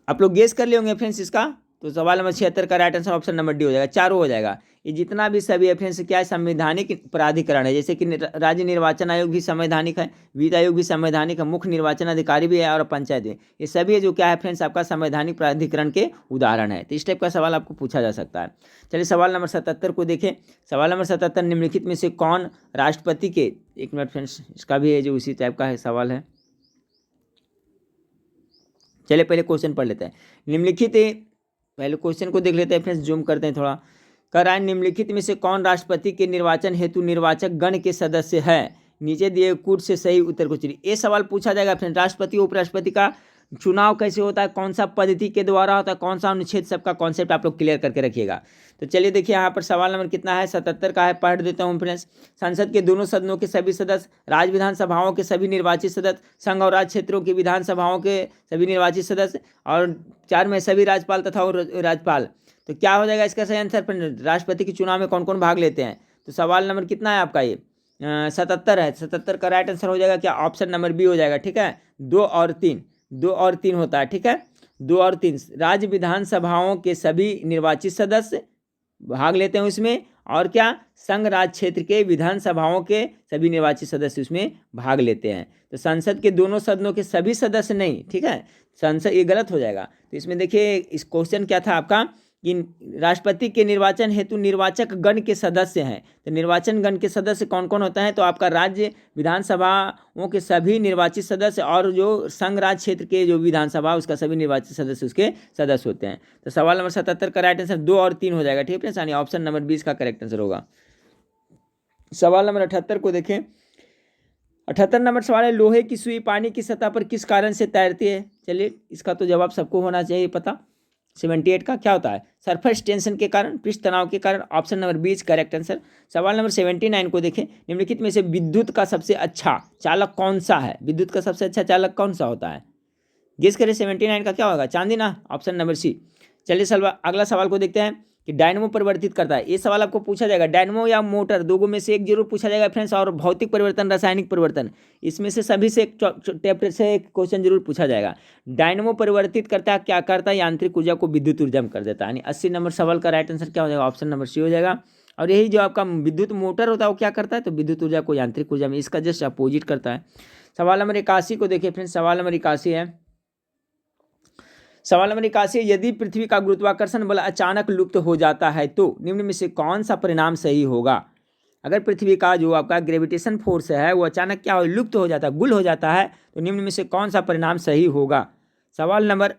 आप लोग गेस कर लिए होंगे फ्रेंड्स इसका। तो सवाल नंबर 76 का right answer option number D हो जाएगा, चारों हो जाएगा। ये जितना भी सभी है फ्रेंड्स क्या है? संवैधानिक प्राधिकरण है। जैसे कि राज्य निर्वाचन आयोग भी संवैधानिक है, वित्त आयोग भी संवैधानिक है, मुख्य निर्वाचन अधिकारी भी है, और पंचायत भी। ये सभी जो क्या है फ्रेंड्स आपका संवैधानिक प्राधिकरण के उदाहरण है। तो इस टाइप का सवाल आपको पूछा जा सकता है। चलिए सवाल नंबर 77 को देखें। सवाल नंबर 77, निम्नलिखित में से कौन राष्ट्रपति के, एक मिनट फ्रेंड्स, इसका भी है जो उसी टाइप का है सवाल है। चलिए पहले क्वेश्चन पढ़ लेते हैं। निम्नलिखित, पहले क्वेश्चन को देख लेते हैं फ्रेंड्स, जूम करते हैं थोड़ा। कह रहा है निम्नलिखित में से कौन राष्ट्रपति के निर्वाचन हेतु निर्वाचक गण के सदस्य है? नीचे दिए कूट से सही उत्तर को चुनिए। ये सवाल पूछा जाएगा फ्रेंड्स, राष्ट्रपति उपराष्ट्रपति का चुनाव कैसे होता है, कौन सा पद्धति के द्वारा होता है, कौन सा अनुच्छेद, सबका कॉन्सेप्ट आप लोग क्लियर करके रखिएगा। तो चलिए देखिए यहाँ पर सवाल नंबर कितना है, 77 का है, पढ़ देता हूँ फ्रेंड्स। संसद के दोनों सदनों के सभी सदस्य, राज्य विधानसभाओं के सभी निर्वाचित सदस्य, संघ और राज्य क्षेत्रों की विधानसभाओं के सभी निर्वाचित सदस्य, और 4 में सभी राज्यपाल तथा राज्यपाल। तो क्या हो जाएगा इसका सही आंसर? राष्ट्रपति के चुनाव में कौन कौन भाग लेते हैं? तो सवाल नंबर कितना है आपका? ये 77 है। 77 का राइट आंसर हो जाएगा क्या? ऑप्शन नंबर बी हो जाएगा। ठीक है, 2 और 3 होता है। ठीक है, 2 और 3 राज्य विधानसभाओं के सभी निर्वाचित सदस्य भाग लेते हैं उसमें, और क्या संघ राज्य क्षेत्र के विधानसभाओं के सभी निर्वाचित सदस्य उसमें भाग लेते हैं। तो संसद के दोनों सदनों के सभी सदस्य नहीं, ठीक है, संसद, ये गलत हो जाएगा। तो इसमें देखिए इस क्वेश्चन क्या था आपका कि राष्ट्रपति के निर्वाचन हेतु निर्वाचक गण के सदस्य हैं। तो निर्वाचन गण के सदस्य कौन कौन होता है? तो आपका राज्य विधानसभाओं के सभी निर्वाचित सदस्य, और जो संघ राज्य क्षेत्र के जो विधानसभा उसका सभी निर्वाचित सदस्य उसके सदस्य होते हैं। तो सवाल नंबर 77 का राइट आंसर 2 और 3 हो जाएगा। ठीक है, यानी ऑप्शन नंबर 20 का करेक्ट आंसर होगा। सवाल नंबर 78 को देखें। 78 नंबर सवाल है, लोहे की सुई पानी की सतह पर किस कारण से तैरती है? चलिए इसका तो जवाब सबको होना चाहिए पता। 78 का क्या होता है? सरफेस टेंशन के कारण, पृष्ठ तनाव के कारण। Option number 20 correct answer. सवाल नंबर 79 को देखें। निम्नलिखित में से विद्युत का सबसे अच्छा चालक कौन सा है? विद्युत का सबसे अच्छा चालक कौन सा होता है? गेस करें 79 का क्या होगा? चांदी ना, ऑप्शन नंबर सी। चलिए अगला सवाल को देखते हैं कि डायनमो परिवर्तित करता है। ये सवाल आपको पूछा जाएगा, डायनमो या मोटर, दोनों में से एक जरूर पूछा जाएगा फ्रेंड्स। और भौतिक परिवर्तन, रासायनिक परिवर्तन, इसमें से सभी से एक क्वेश्चन जरूर पूछा जाएगा। डायनमो परिवर्तित करता है, क्या करता है? यांत्रिक ऊर्जा को विद्युत ऊर्जा में कर देता है। यानी 80 नंबर सवाल का राइट आंसर क्या हो जाएगा? ऑप्शन नंबर सी हो जाएगा। और यही जो आपका विद्युत मोटर होता है वो क्या करता है? तो विद्युत ऊर्जा को यांत्रिक ऊर्जा में, इसका जस्ट अपोजिट करता है। सवाल नंबर 81 को देखिए फ्रेंड्स। सवाल नंबर 81 है, सवाल नंबर 81, यदि पृथ्वी का गुरुत्वाकर्षण बल अचानक लुप्त हो जाता है तो निम्न में से कौन सा परिणाम सही होगा? अगर पृथ्वी का जो आपका ग्रेविटेशन फोर्स है वो अचानक क्या हो, लुप्त हो जाता है, गुल हो जाता है, तो निम्न में से कौन सा परिणाम सही होगा? सवाल नंबर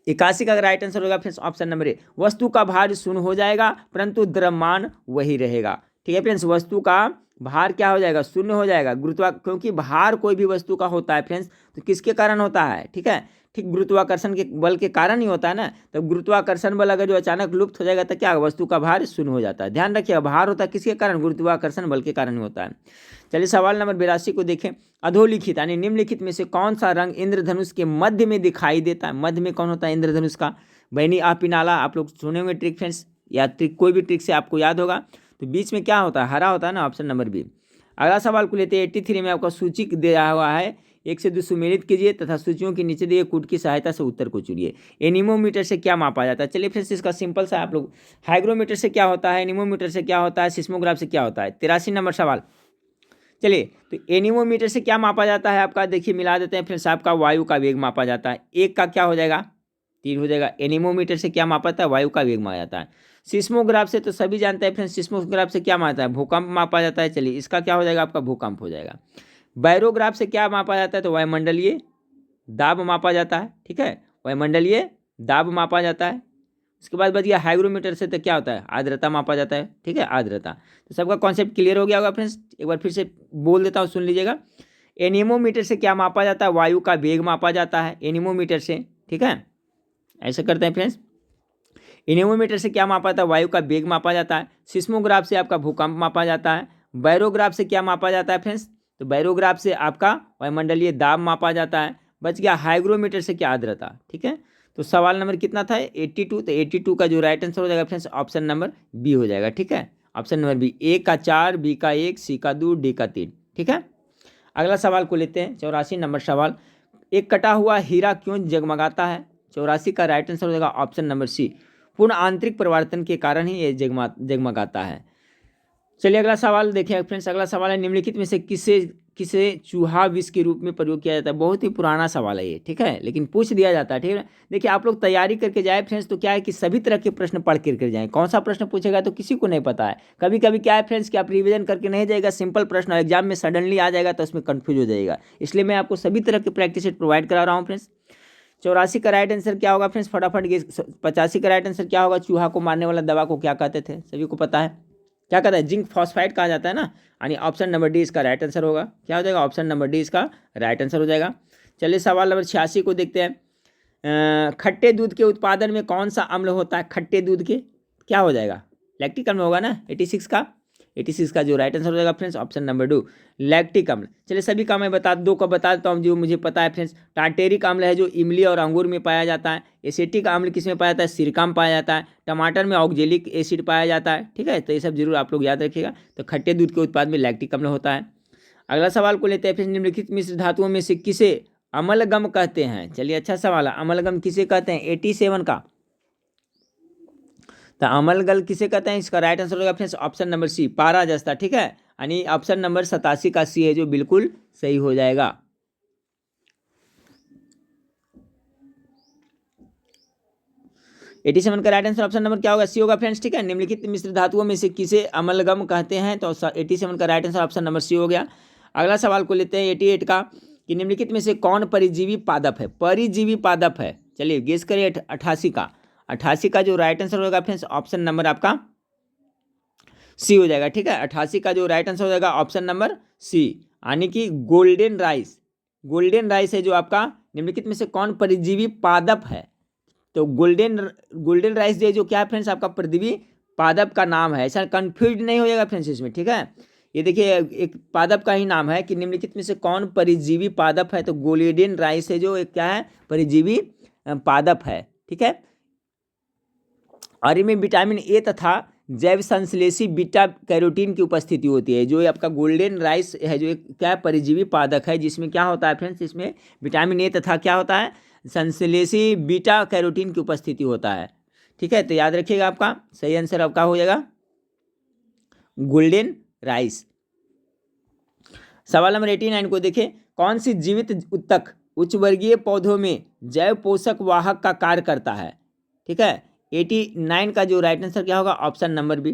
81 का राइट आंसर होगा फ्रेंड्स ऑप्शन नंबर ए, वस्तु का भार शून्य हो जाएगा परंतु द्रव्यमान वही रहेगा। ठीक है फ्रेंड्स, वस्तु का भार क्या हो जाएगा, शून्य हो जाएगा। क्योंकि भार कोई भी वस्तु का होता है फ्रेंड्स तो किसके कारण होता है, ठीक है, ठीक गुरुत्वाकर्षण के बल के कारण ही होता है ना। तो गुरुत्वाकर्षण बल अगर जो अचानक लुप्त हो जाएगा तो क्या वस्तु का भार शून्य हो जाता है। ध्यान रखिएगा, भार होता है किसके कारण, गुरुत्वाकर्षण बल के कारण ही होता है। चलिए सवाल नंबर 82 को देखें। अधोलिखित यानी निम्नलिखित में से कौन सा रंग इंद्रधनुष के मध्य में दिखाई देता है। मध्य में कौन होता है इंद्रधनुष का, बैनी आपिनाला, आप लोग सुने होंगे ट्रिक फ्रेंड्स, या ट्रिक कोई भी ट्रिक से आपको याद होगा। तो बीच में क्या होता है, हरा होता है ना, ऑप्शन नंबर बी। अगला सवाल को लेते हैं 83 में आपका सूची दिया हुआ है, 1 से 2 सुमेलित कीजिए तथा सूचियों के नीचे दिए कूट की सहायता से उत्तर को चुनिए। एनीमोमीटर से क्या मापा जाता है। चलिए फ्रेंड्स इसका सिंपल सा आप लोग, हाइग्रोमीटर से क्या होता है, एनीमोमीटर से क्या होता है, सिस्मोग्राफ से क्या होता है। 83 नंबर सवाल। चलिए तो एनीमोमीटर से क्या मापा जाता है आपका, देखिए मिला देते हैं फ्रेंड्स, आपका वायु का वेग मापा जाता है। एक का क्या हो जाएगा, 3 हो जाएगा। एनीमोमीटर से क्या मापा जाता है, वायु का वेग मापा जाता है। सिस्मोग्राफ से तो सभी जानते हैं फ्रेंड्स, सिस्मोग्राफ से क्या मापता है, भूकंप मापा जाता है। चलिए इसका क्या हो जाएगा, आपका भूकंप हो जाएगा। बैरोग्राफ से क्या मापा जाता है, तो वायुमंडलीय दाब मापा जाता है, ठीक है, वायुमंडलीय दाब मापा जाता है। उसके बाद बच गया हाइग्रोमीटर से, तो क्या होता है, आर्द्रता मापा जाता है, ठीक है, आर्द्रता। तो सबका कॉन्सेप्ट क्लियर हो गया होगा फ्रेंड्स। एक बार फिर से बोल देता हूँ, सुन लीजिएगा। एनीमोमीटर से क्या मापा जाता है, वायु का वेग मापा जाता है एनीमोमीटर से, ठीक है। ऐसा करते हैं फ्रेंड्स, एनीमोमीटर से क्या मापा जाता है, वायु का वेग मापा जाता है। सिस्मोग्राफ से आपका भूकंप मापा जाता है। बैरोग्राफ से क्या मापा जाता है फ्रेंड्स, तो बैरोग्राफ से आपका वायुमंडलीय दाब मापा जाता है। बच गया हाइग्रोमीटर से क्या, आर्द्रता, ठीक है। तो सवाल नंबर कितना था, 82। तो 82 का जो राइट आंसर हो जाएगा फ्रेंड्स, ऑप्शन नंबर बी हो जाएगा, ठीक है, ऑप्शन नंबर बी। ए का 4, बी का 1, सी का 2, डी का 3, ठीक है। अगला सवाल को लेते हैं, 84 नंबर सवाल। एक कटा हुआ हीरा क्यों जगमगाता है। 84 का राइट आंसर हो जाएगा ऑप्शन नंबर सी, पूर्ण आंतरिक परिवर्तन के कारण ही ये जगमगाता है। चलिए अगला सवाल देखिए फ्रेंड्स। अगला सवाल है, निम्नलिखित में से किसे किसे चूहा विष के रूप में प्रयोग किया जाता है। बहुत ही पुराना सवाल है ये, ठीक है, लेकिन पूछ दिया जाता है, ठीक है। देखिए आप लोग तैयारी करके जाए फ्रेंड्स, तो क्या है कि सभी तरह के प्रश्न पढ़ कर जाएं। कौन सा प्रश्न पूछेगा तो किसी को नहीं पता है। कभी कभी क्या है फ्रेंड्स कि आप रिविजन करके नहीं जाएगा, सिंपल प्रश्न एग्जाम में सडनली आ जाएगा तो उसमें कन्फ्यूज हो जाएगा। इसलिए मैं आपको सभी तरह के प्रैक्टिस सेट प्रोवाइड करा रहा हूँ फ्रेंड्स। 84 का राइट आंसर क्या होगा फ्रेंड्स, फटाफट गेस। 85 का राइट आंसर क्या होगा, चूहा को मारने वाला दवा को क्या कहते थे, सभी को पता है, क्या कहता है, जिंक फॉस्फाइड कहा जाता है ना। यानी ऑप्शन नंबर डी इसका राइट आंसर होगा। क्या हो जाएगा, ऑप्शन नंबर डी इसका राइट आंसर हो जाएगा। चलिए सवाल नंबर 86 को देखते हैं। खट्टे दूध के उत्पादन में कौन सा अम्ल होता है, खट्टे दूध के क्या हो जाएगा, लैक्टिक अम्ल होगा ना। 86 का जो राइट आंसर हो जाएगा फ्रेंड्स, ऑप्शन नंबर 2 लैक्टिक अम्ल। चलिए सभी का मैं दो का बता देता हूँ जो मुझे पता है फ्रेंड्स। टार्टेरिक अम्ल है जो इमली और अंगूर में पाया जाता है। एसिटिक अम्ल किस में पाया जाता है, सिरका में पाया जाता है। टमाटर में ऑक्जेलिक एसिड पाया जाता है, ठीक है। तो ये सब जरूर आप लोग याद रखिएगा। तो खट्टे दूध के उत्पाद में लैक्टिक अम्ल होता है। अगला सवाल को लेते हैं फिर, निम्नलिखित मिश्र धातुओं में से किसे अम्लगम कहते हैं। चलिए अच्छा सवाल है, अम्लगम किसे कहते हैं, 87 का। तो अम्लगल किसे कहते हैं, इसका राइट आंसर होगा फ्रेंड्स ऑप्शन नंबर सी, पारा जस्ता, ठीक है। यानी ऑप्शन नंबर 87 का सी है जो बिल्कुल सही हो जाएगा। 87 का राइट आंसर ऑप्शन नंबर क्या होगा, सी होगा फ्रेंड्स, ठीक है। निम्नलिखित मिश्र धातुओं में से किसे अम्लगम कहते हैं, तो 87 का right answer option number C हो गया। अगला सवाल को लेते हैं 88 का, कि निम्नलिखित में से कौन परिजीवी पादप है, परिजीवी पादप है। चलिए गेस करिए 88 का। 88 का जो राइट आंसर होगा फ्रेंड्स, ऑप्शन नंबर आपका सी हो जाएगा, ठीक है। 88 का जो राइट आंसर हो जाएगा ऑप्शन नंबर सी, यानी कि गोल्डन राइस। गोल्डन राइस है जो आपका, निम्नलिखित में से कौन परिजीवी पादप है। तो गोल्डन राइस जो क्या है फ्रेंड्स, आपका परजीवी पादप का नाम है। ऐसा कंफ्यूज नहीं हो जाएगा फ्रेंड्स इसमें, ठीक है। ये देखिए एक पादप का ही नाम है कि निम्नलिखित में से कौन परिजीवी पादप है, तो गोल्डन राइस है जो एक क्या है, परिजीवी पादप है, ठीक है। और इनमें विटामिन ए तथा जैव संश्लेषी बीटा कैरोटीन की उपस्थिति होती है। जो आपका गोल्डन राइस है जो एक क्या है, परिजीवी पादप है, जिसमें क्या होता है फ्रेंड्स, इसमें विटामिन ए तथा क्या होता है, संश्लेषी बीटा कैरोटीन की उपस्थिति होता है, ठीक है। तो याद रखिएगा आपका सही आंसर आपका हो जाएगा गोल्डन राइस। सवाल नंबर 89 को देखें, कौन सी जीवित उत्तक उच्च वर्गीय पौधों में जैव पोषक वाहक का कार्य करता है, ठीक है। 89 का जो राइट आंसर क्या होगा, ऑप्शन नंबर बी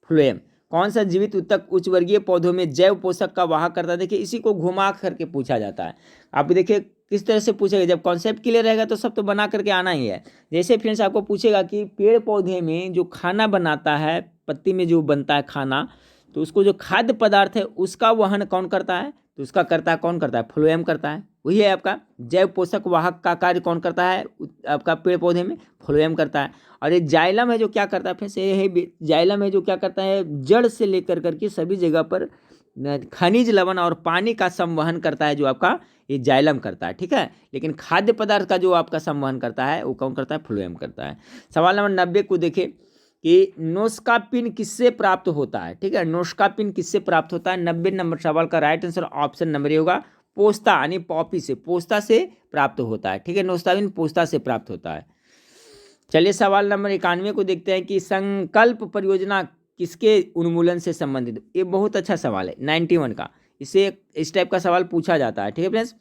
फ्लोएम। कौन सा जीवित उत्तक उच्च वर्गीय पौधों में जैव पोषक का वाहक करता है। देखिए इसी को घुमा करके पूछा जाता है। आप देखिए किस तरह से पूछेगा, जब कॉन्सेप्ट क्लियर रहेगा तो सब तो बना करके आना ही है। जैसे फ्रेंड्स आपको पूछेगा कि पेड़ पौधे में जो खाना बनाता है, पत्ती में जो बनता है खाना, तो उसको जो खाद्य पदार्थ है उसका वहन कौन करता है, तो उसका कौन करता है, फ्लोएम करता है। वही है आपका जैव पोषक वाहक का कार्य कौन करता है आपका पेड़ पौधे में, फ्लोएम करता है। और ये जाइलम है जो क्या करता है, फिर से ये है जाइलम है जो क्या करता है, जड़ से लेकर करके सभी जगह पर खनिज लवण और पानी का संवहन करता है, जो आपका ये जाइलम करता है, ठीक है। लेकिन खाद्य पदार्थ का जो आपका संवहन करता है वो कौन करता है, फ्लोएम करता है। सवाल नंबर 90 को देखें कि नोस्कापिन किससे प्राप्त होता है, ठीक है। नोस्कापिन किससे प्राप्त होता है, 90 नंबर सवाल का right answer option number A होगा, पोस्ता यानी पॉपी से, पोस्ता से प्राप्त होता है, ठीक है। नोस्कापिन पोस्ता से प्राप्त होता है। चलिए सवाल नंबर 91 को देखते हैं कि संकल्प परियोजना किसके उन्मूलन से संबंधित। ये बहुत अच्छा सवाल है 91 का, इसे इस टाइप का सवाल पूछा जाता है, ठीक है फ्रेंड्स।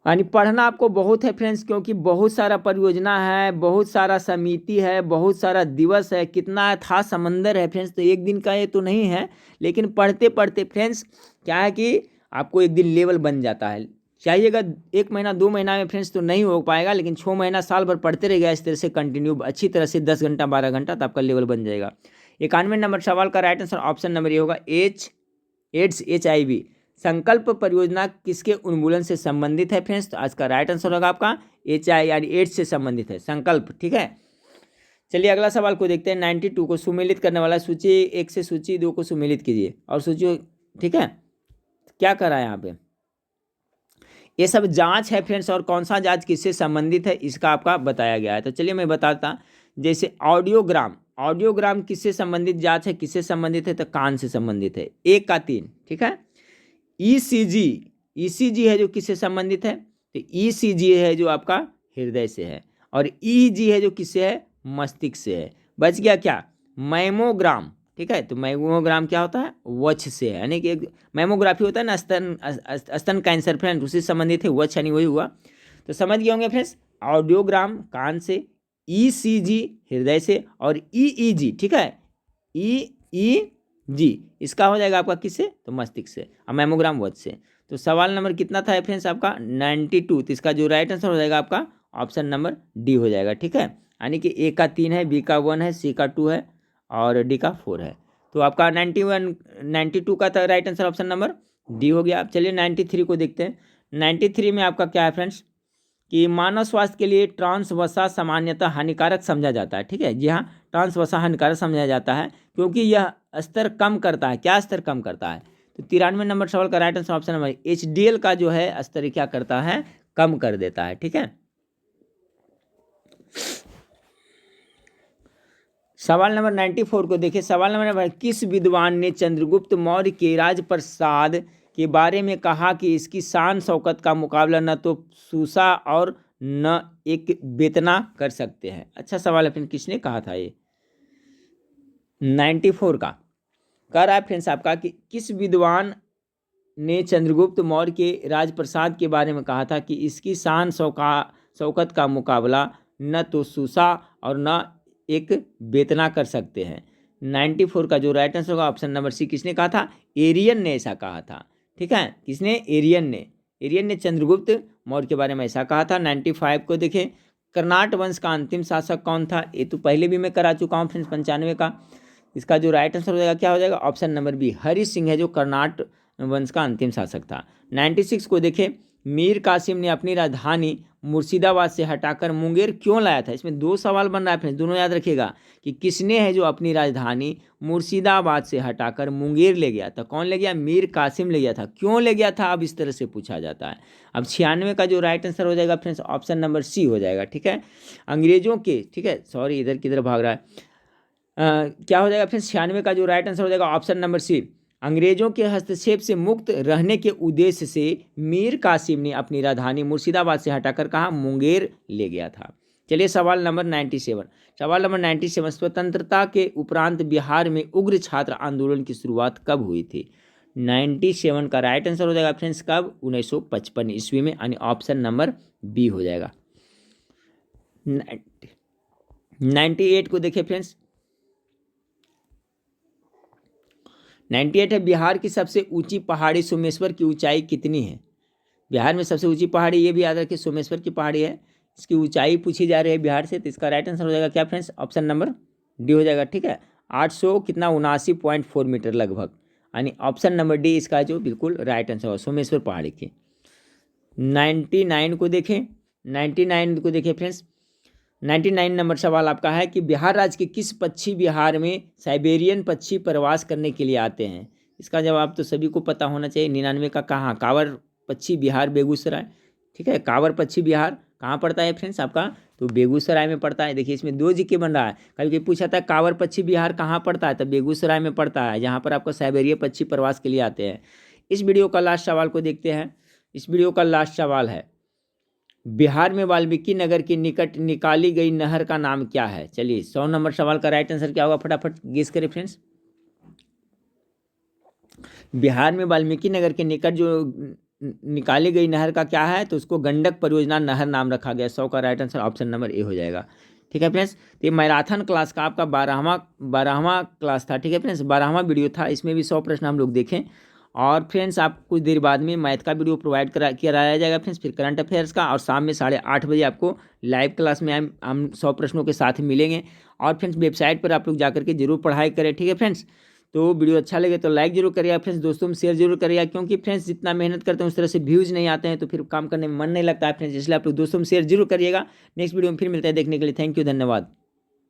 यानी पढ़ना आपको बहुत है फ्रेंड्स, क्योंकि बहुत सारा परियोजना है, बहुत सारा समिति है, बहुत सारा दिवस है, कितना था समंदर है फ्रेंड्स। तो एक दिन का ये तो नहीं है, लेकिन पढ़ते पढ़ते फ्रेंड्स क्या है कि आपको एक दिन लेवल बन जाता है। चाहिएगा 1 महीना 2 महीना में फ्रेंड्स तो नहीं हो पाएगा, लेकिन 6 महीना साल भर पढ़ते रहेगा इस तरह से कंटिन्यू अच्छी तरह से 10 घंटा 12 घंटा, तो आपका लेवल बन जाएगा। 91 नंबर सवाल का right answer option number A होगा, एड्स HIV संकल्प परियोजना किसके उन्मूलन से संबंधित है फ्रेंड्स। तो आज का राइट आंसर होगा आपका HI यानी एड्स से संबंधित है संकल्प, ठीक है। चलिए अगला सवाल को देखते हैं। 92 को सुमेलित करने वाला सूची 1 से सूची 2 को सुमेलित कीजिए और सूची, ठीक है। क्या करा है यहाँ पे, ये सब जांच है फ्रेंड्स, और कौन सा जांच किससे संबंधित है इसका आपका बताया गया है। तो चलिए मैं बताता, जैसे ऑडियोग्राम किससे संबंधित जांच है, किससे संबंधित है, तो कान से संबंधित है, 1 का 3, ठीक है। ECG है जो किससे संबंधित है, तो ECG है जो आपका हृदय से है, और EEG है जो किससे है, मस्तिष्क से है। बच गया क्या, मैमोग्राम, ठीक है। तो मैमोग्राम क्या होता है, वक्ष से है, यानी कि मैमोग्राफी होता है ना स्तन कैंसर फ्रेंड, उससे संबंधित है, वक्ष यानी वही हुआ। तो समझ गए होंगे फ्रेंड्स, ऑडियोग्राम कान से, ECG हृदय से, और EEG, ठीक है, EEG इसका हो जाएगा आपका किससे, तो मस्तिष्क से, और मैमोग्राम वक्ष से। तो सवाल नंबर कितना था फ्रेंड्स आपका 92, तो इसका जो राइट आंसर हो जाएगा आपका ऑप्शन नंबर डी हो जाएगा, ठीक है। यानी कि A का 3 है, B का 1 है, C का 2 है और D का 4 है। तो आपका 92 का था right answer option number D हो गया। अब चलिए 93 को देखते हैं। 93 में आपका क्या है फ्रेंड्स कि मानव स्वास्थ्य के लिए ट्रांस वसा सामान्यतः हानिकारक समझा जाता है, ठीक है। जी हाँ, ट्रांस वसा हानिकारक समझा जाता है क्योंकि यह स्तर कम करता है, क्या स्तर कम करता है, तो 93 नंबर सवाल का right answer option number HDL का जो है स्तर क्या करता है, कम कर देता है, ठीक है। सवाल नंबर 94 को देखिए। सवाल नंबर किस विद्वान ने चंद्रगुप्त मौर्य के राजप्रसाद के बारे में कहा कि इसकी शान शौकत का मुकाबला न तो सूसा और न एक बेतना कर सकते हैं। अच्छा सवाल है फ्रेंड, किसने कहा था ये 94 का, कह रहा है फ्रेंड्स आपका कि किस विद्वान ने चंद्रगुप्त मौर्य के राजप्रसाद के बारे में कहा था कि इसकी शान शौकत का मुकाबला न तो सूसा और न एक बेतना कर सकते हैं। 94 का जो राइट आंसर होगा ऑप्शन नंबर सी, किसने कहा था, एरियन ने ऐसा कहा था, ठीक है। किसने, एरियन ने चंद्रगुप्त मौर्य के बारे में ऐसा कहा था। 95 को देखें, कर्नाट वंश का अंतिम शासक कौन था, ये तो पहले भी मैं करा चुका हूँ फ्रेंड्स 95 का। इसका जो राइट आंसर हो जाएगा क्या हो जाएगा, option number B, Hari Singh है जो कर्नाट वंश का अंतिम शासक था। 96 को देखें, मीर कासिम ने अपनी राजधानी मुर्शिदाबाद से हटाकर मुंगेर क्यों लाया था। इसमें 2 सवाल बन रहा है फ्रेंड्स, दोनों याद रखिएगा कि किसने है जो अपनी राजधानी मुर्शिदाबाद से हटाकर मुंगेर ले गया था, कौन ले गया, मीर कासिम ले गया था, क्यों ले गया था, अब इस तरह से पूछा जाता है। अब 96 का जो राइट आंसर हो जाएगा फ्रेंड्स ऑप्शन नंबर सी हो जाएगा, ठीक है। अंग्रेजों के, ठीक है, सॉरी इधर किधर भाग रहा है, क्या हो जाएगा फ्रेंड्स 96 का जो राइट आंसर हो जाएगा ऑप्शन नंबर सी, अंग्रेजों के हस्तक्षेप से मुक्त रहने के उद्देश्य से मीर कासिम ने अपनी राजधानी मुर्शिदाबाद से हटाकर कहा मुंगेर ले गया था। चलिए सवाल नंबर 97, सवाल नंबर 97, स्वतंत्रता के उपरांत बिहार में उग्र छात्र आंदोलन की शुरुआत कब हुई थी। 97 का राइट आंसर हो जाएगा फ्रेंड्स कब, 1955 ईस्वी में, यानी ऑप्शन नंबर बी हो जाएगा। 98 को देखिए फ्रेंड्स, 98 है, बिहार की सबसे ऊंची पहाड़ी सोमेश्वर की ऊंचाई कितनी है। बिहार में सबसे ऊंची पहाड़ी ये भी याद रखिए सोमेश्वर की पहाड़ी है, इसकी ऊंचाई पूछी जा रही है बिहार से, तो इसका राइट आंसर हो जाएगा क्या फ्रेंड्स, ऑप्शन नंबर डी हो जाएगा, ठीक है। 800 कितना 79.4 मीटर लगभग, यानी ऑप्शन नंबर डी इसका जो बिल्कुल राइट आंसर हो। सोमेश्वर पहाड़ी के 99 को देखें, 99 को देखें फ्रेंड्स। 99 नंबर सवाल आपका है कि बिहार राज्य के किस पक्षी बिहार में साइबेरियन पक्षी प्रवास करने के लिए आते हैं? इसका जवाब तो सभी को पता होना चाहिए। 99 का कहाँ? कांवर पक्षी बिहार बेगूसराय, ठीक है। कांवर पक्षी बिहार कहाँ पड़ता है फ्रेंड्स आपका? तो बेगूसराय में पड़ता है। देखिए इसमें 2 जीके बन रहा है। कभी पूछा था कांवर पक्षी बिहार कहाँ पड़ता है, तो बेगूसराय में पड़ता है, जहाँ पर आपको साइबेरियन पक्षी प्रवास के लिए आते हैं। इस वीडियो का लास्ट सवाल को देखते हैं। इस वीडियो का लास्ट सवाल है, बिहार में वाल्मीकि नगर के निकट निकाली गई नहर का नाम क्या है? चलिए 100 नंबर सवाल का राइट आंसर क्या होगा, फटाफट गेस करें फ्रेंड्स। बिहार में वाल्मीकि नगर के निकट जो निकाली गई नहर का क्या है, तो उसको गंडक परियोजना नहर नाम रखा गया। 100 का right answer option number A हो जाएगा। ठीक है फ्रेंड्स, तो ये मैराथन क्लास का आपका 12वां क्लास था। ठीक है फ्रेंड्स, 12वां वीडियो था। इसमें भी 100 प्रश्न हम लोग देखें। और फ्रेंड्स आप कुछ देर बाद में मैथ का वीडियो प्रोवाइड कराया जाएगा फ्रेंड्स, फिर करंट अफेयर्स का, और शाम में 8:30 बजे आपको लाइव क्लास में हम 100 प्रश्नों के साथ मिलेंगे। और फ्रेंड्स वेबसाइट पर आप लोग जाकर के जरूर पढ़ाई करें। ठीक है फ्रेंड्स, तो वीडियो अच्छा लगे तो लाइक जरूर करिएगा फ्रेंड्स, दोस्तों में शेयर जरूर करिएगा, क्योंकि फ्रेंड्स जितना मेहनत करते हैं उस तरह से व्यूज़ नहीं आते हैं तो फिर काम करने में मन नहीं लगता है फ्रेंड्स, इसलिए आप लोग दोस्तों में शेयर जरूर करिएगा। नेक्स्ट वीडियो में फिर मिलते हैं देखने के लिए। थैंक यू, धन्यवाद।